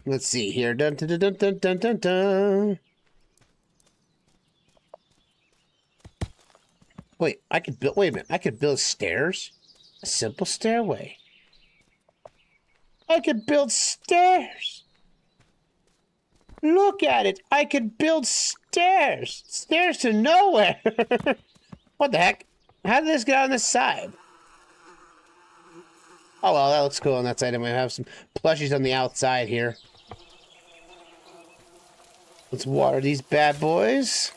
Speaker 1: Let's see here. Dun, dun, dun, dun, dun, dun, dun. Wait, wait a minute. I could build stairs? A simple stairway. I could build stairs. Look at it. I could build stairs. Stairs to nowhere. What the heck? How did this get on this side? Oh, well, that looks cool on that side. And we have some plushies on the outside here. Let's water these bad boys.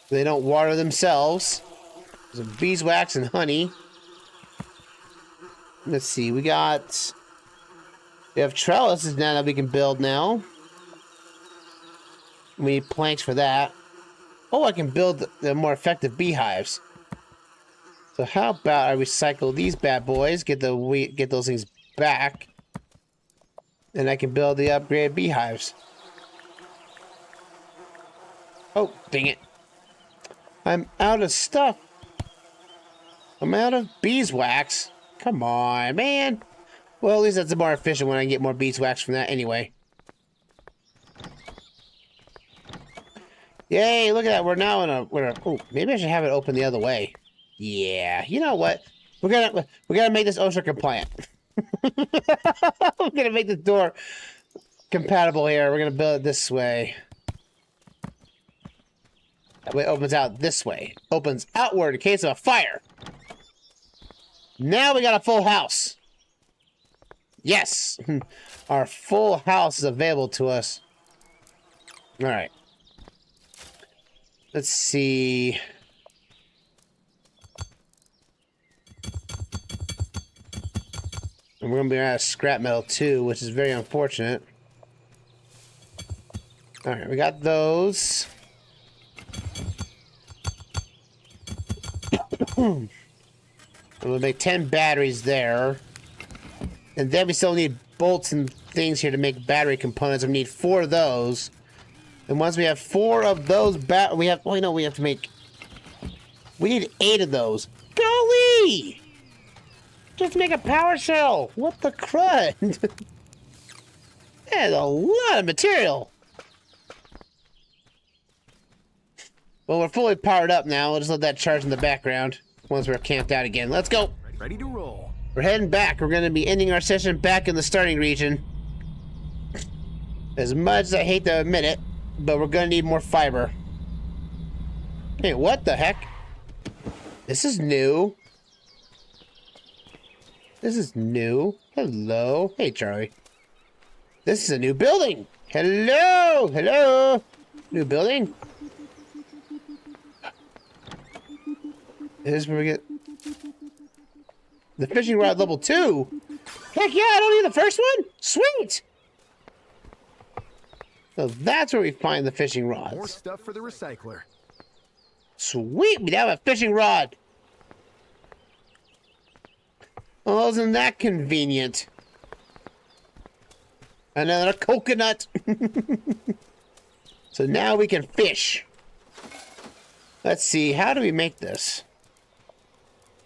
Speaker 1: They don't water themselves. There's some beeswax and honey. Let's see. We have trellises now that we can build now. We need planks for that. Oh, I can build the more effective beehives. So how about I recycle these bad boys, get those things back, and I can build the upgraded beehives. Oh, dang it. I'm out of stuff. I'm out of beeswax. Come on, man. Well, at least that's more efficient when I get more beeswax from that anyway. Yay, look at that. We're now in a... oh, maybe I should have it open the other way. Yeah, you know what? We gotta make this OSHA compliant. We're gonna make the door compatible here. We're gonna build it this way. That way it opens out this way. Opens outward in case of a fire. Now we got a full house. Yes! Our full house is available to us. Alright. Let's see. And we're going to be out of scrap metal too, which is very unfortunate. Alright, we got those. I'm going to make 10 batteries there. And then we still need bolts and things here to make battery components. We need 4 of those. And once we have 4 of those we have to make... We need 8 of those. Golly! Just make a power cell! What the crud? That's a lot of material! Well, we're fully powered up now. We'll just let that charge in the background once we're camped out again. Let's go!
Speaker 2: Ready to roll.
Speaker 1: We're heading back. We're going to be ending our session back in the starting region. As much as I hate to admit it, but we're going to need more fiber. Hey, what the heck? This is new. This is new. Hello. Hey, Charlie. This is a new building. Hello. Hello. New building. This is where we get the fishing rod level 2. Heck yeah, I don't need the first one. Sweet. So that's where we find the fishing rods.
Speaker 2: More stuff for the recycler.
Speaker 1: Sweet, we now have a fishing rod. Oh, isn't that convenient? Another coconut. So now we can fish. Let's see, how do we make this?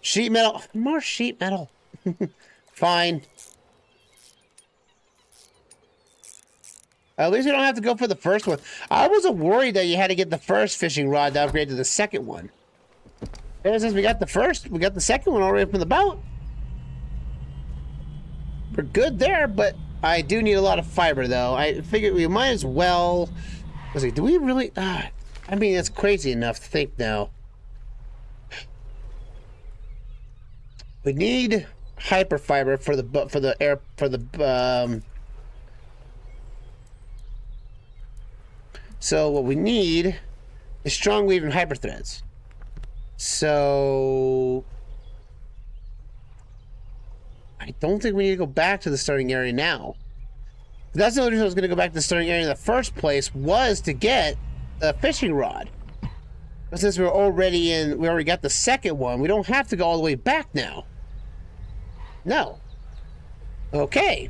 Speaker 1: Sheet metal. More sheet metal. Fine. At least we don't have to go for the first one. I wasn't worried that you had to get the first fishing rod to upgrade to the second one. Ever since we got the second one already from the boat. We're good there, but I do need a lot of fiber, though. I figured we might as well... Let's see, do we really... I mean, it's crazy enough to think now. We need hyperfiber for the so what we need is strong weave and hyper threads. So I don't think we need to go back to the starting area now. That's the only reason I was going to go back to the starting area in the first place, was to get a fishing rod. But since we already got the second one, we don't have to go all the way back now. No. Okay.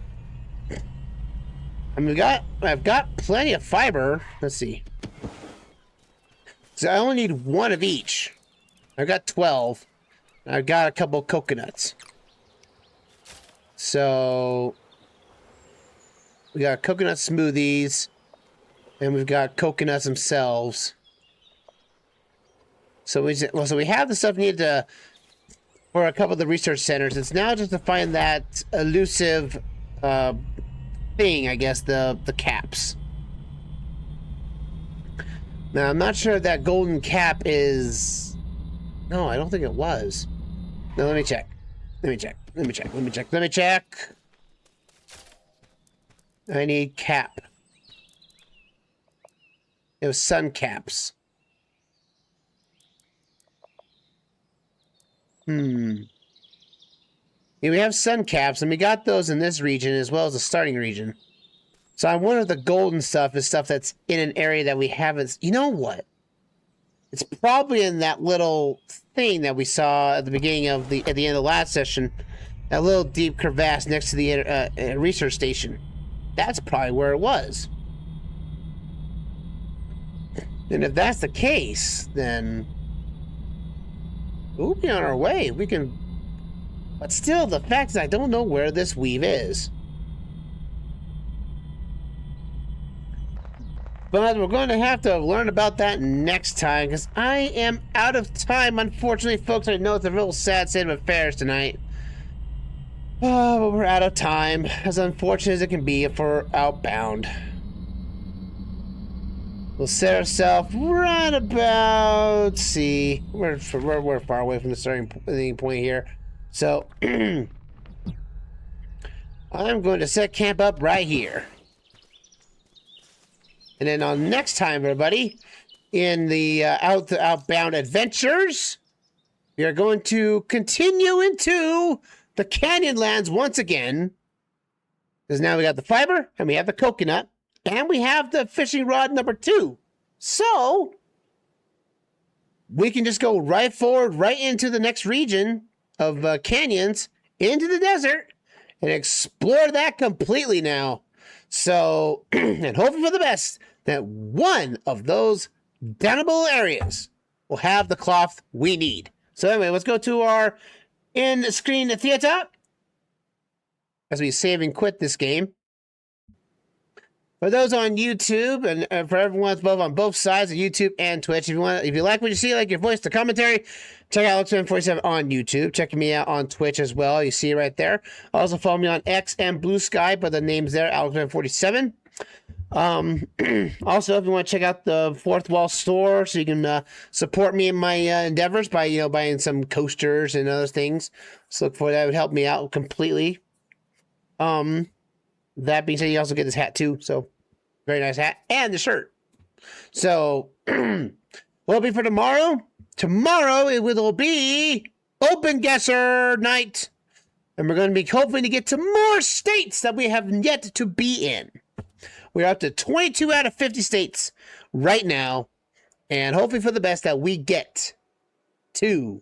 Speaker 1: And I've got plenty of fiber. Let's see. So I only need 1 of each. I've got 12. I've got a couple of coconuts. So we got coconut smoothies, and we've got coconuts themselves. So we have the stuff needed to for a couple of the research centers. It's now just to find that elusive thing, I guess, the caps. Now, I'm not sure if that golden cap is... No, I don't think it was. No, let me check. Let me check. I need cap. It was sun caps. Yeah, we have sun caps, and we got those in this region as well as the starting region. So I wonder if the golden stuff is stuff that's in an area that we haven't... You know what? It's probably in that little thing that we saw at the beginning of at the end of the last session. That little deep crevasse next to the research station. That's probably where it was. And if that's the case, then we'll be on our way. We can... But still, the fact is I don't know where this weave is. But we're going to have to learn about that next time, because I am out of time, unfortunately, folks. I know it's a real sad state of affairs tonight. Oh, but we're out of time, as unfortunate as it can be for Outbound. We'll set ourselves right about... Let's see. We're far away from the starting point here. So, I'm going to set camp up right here. And then on next time, everybody, in the Outbound adventures, we are going to continue into the Canyonlands once again. Because now we got the fiber, and we have the coconut, and we have the fishing rod number 2. So, we can just go right forward, right into the next region of canyons, into the desert, and explore that completely now. So, and hoping for the best, that one of those downable areas will have the cloth we need. So anyway, let's go to our in-screen theater as we save and quit this game. For those on YouTube, and for everyone both on both sides of YouTube and Twitch, if you like what you see, like your voice, the commentary, check out Alexman47 on YouTube. Check me out on Twitch as well. You see it right there. Also follow me on X and Blue Sky, but the name's there, Alexman47. Also, if you want to check out the Fourth Wall store, so you can support me in my endeavors by buying some coasters and other things. So look for that. It would help me out completely. That being said, you also get this hat too. So very nice hat and the shirt. So what'll be for tomorrow? Tomorrow it will be Open Guesser night, and we're going to be hoping to get to more states that we have yet to be in. We're up to 22 out of 50 states right now, and hoping for the best that we get to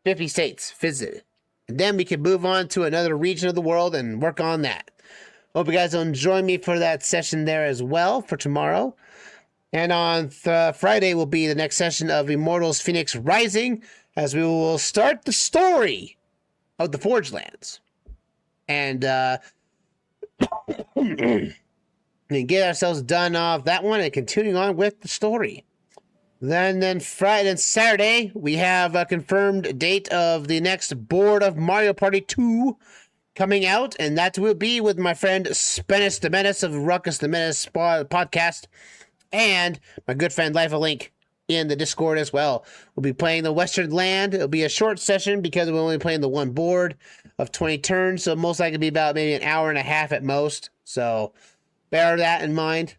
Speaker 1: 50 states visited. And then we can move on to another region of the world and work on that. Hope you guys will join me for that session there as well for tomorrow. And on Friday will be the next session of Immortals Phoenix Rising, as we will start the story of the Forge Lands. And and get ourselves done off that one and continuing on with the story. Then Friday and Saturday, we have a confirmed date of the next board of Mario Party 2 coming out, and that will be with my friend Spennis the Menace of Ruckus the Menace podcast, and my good friend Life of Link in the Discord as well. We'll be playing the Western Land. It'll be a short session because we're only playing the one board of 20 turns, so most likely be about maybe an hour and a half at most. So bear that in mind.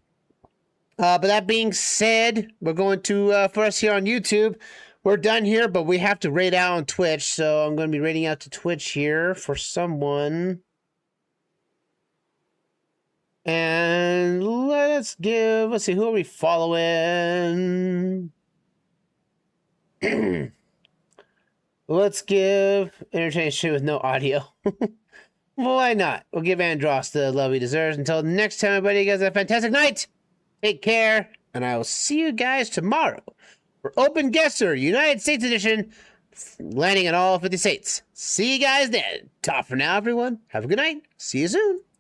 Speaker 1: But that being said, we're going to, for us here on YouTube, we're done here, but we have to raid out on Twitch. So I'm going to be raiding out to Twitch here for someone. And let's see, who are we following? Let's give entertaining shit with no audio. Why not? We'll give Andros the love he deserves. Until next time, everybody, you guys have a fantastic night. Take care, and I will see you guys tomorrow for Open Guesser United States Edition, landing in all 50 states. See you guys then. Ta for now, everyone. Have a good night. See you soon.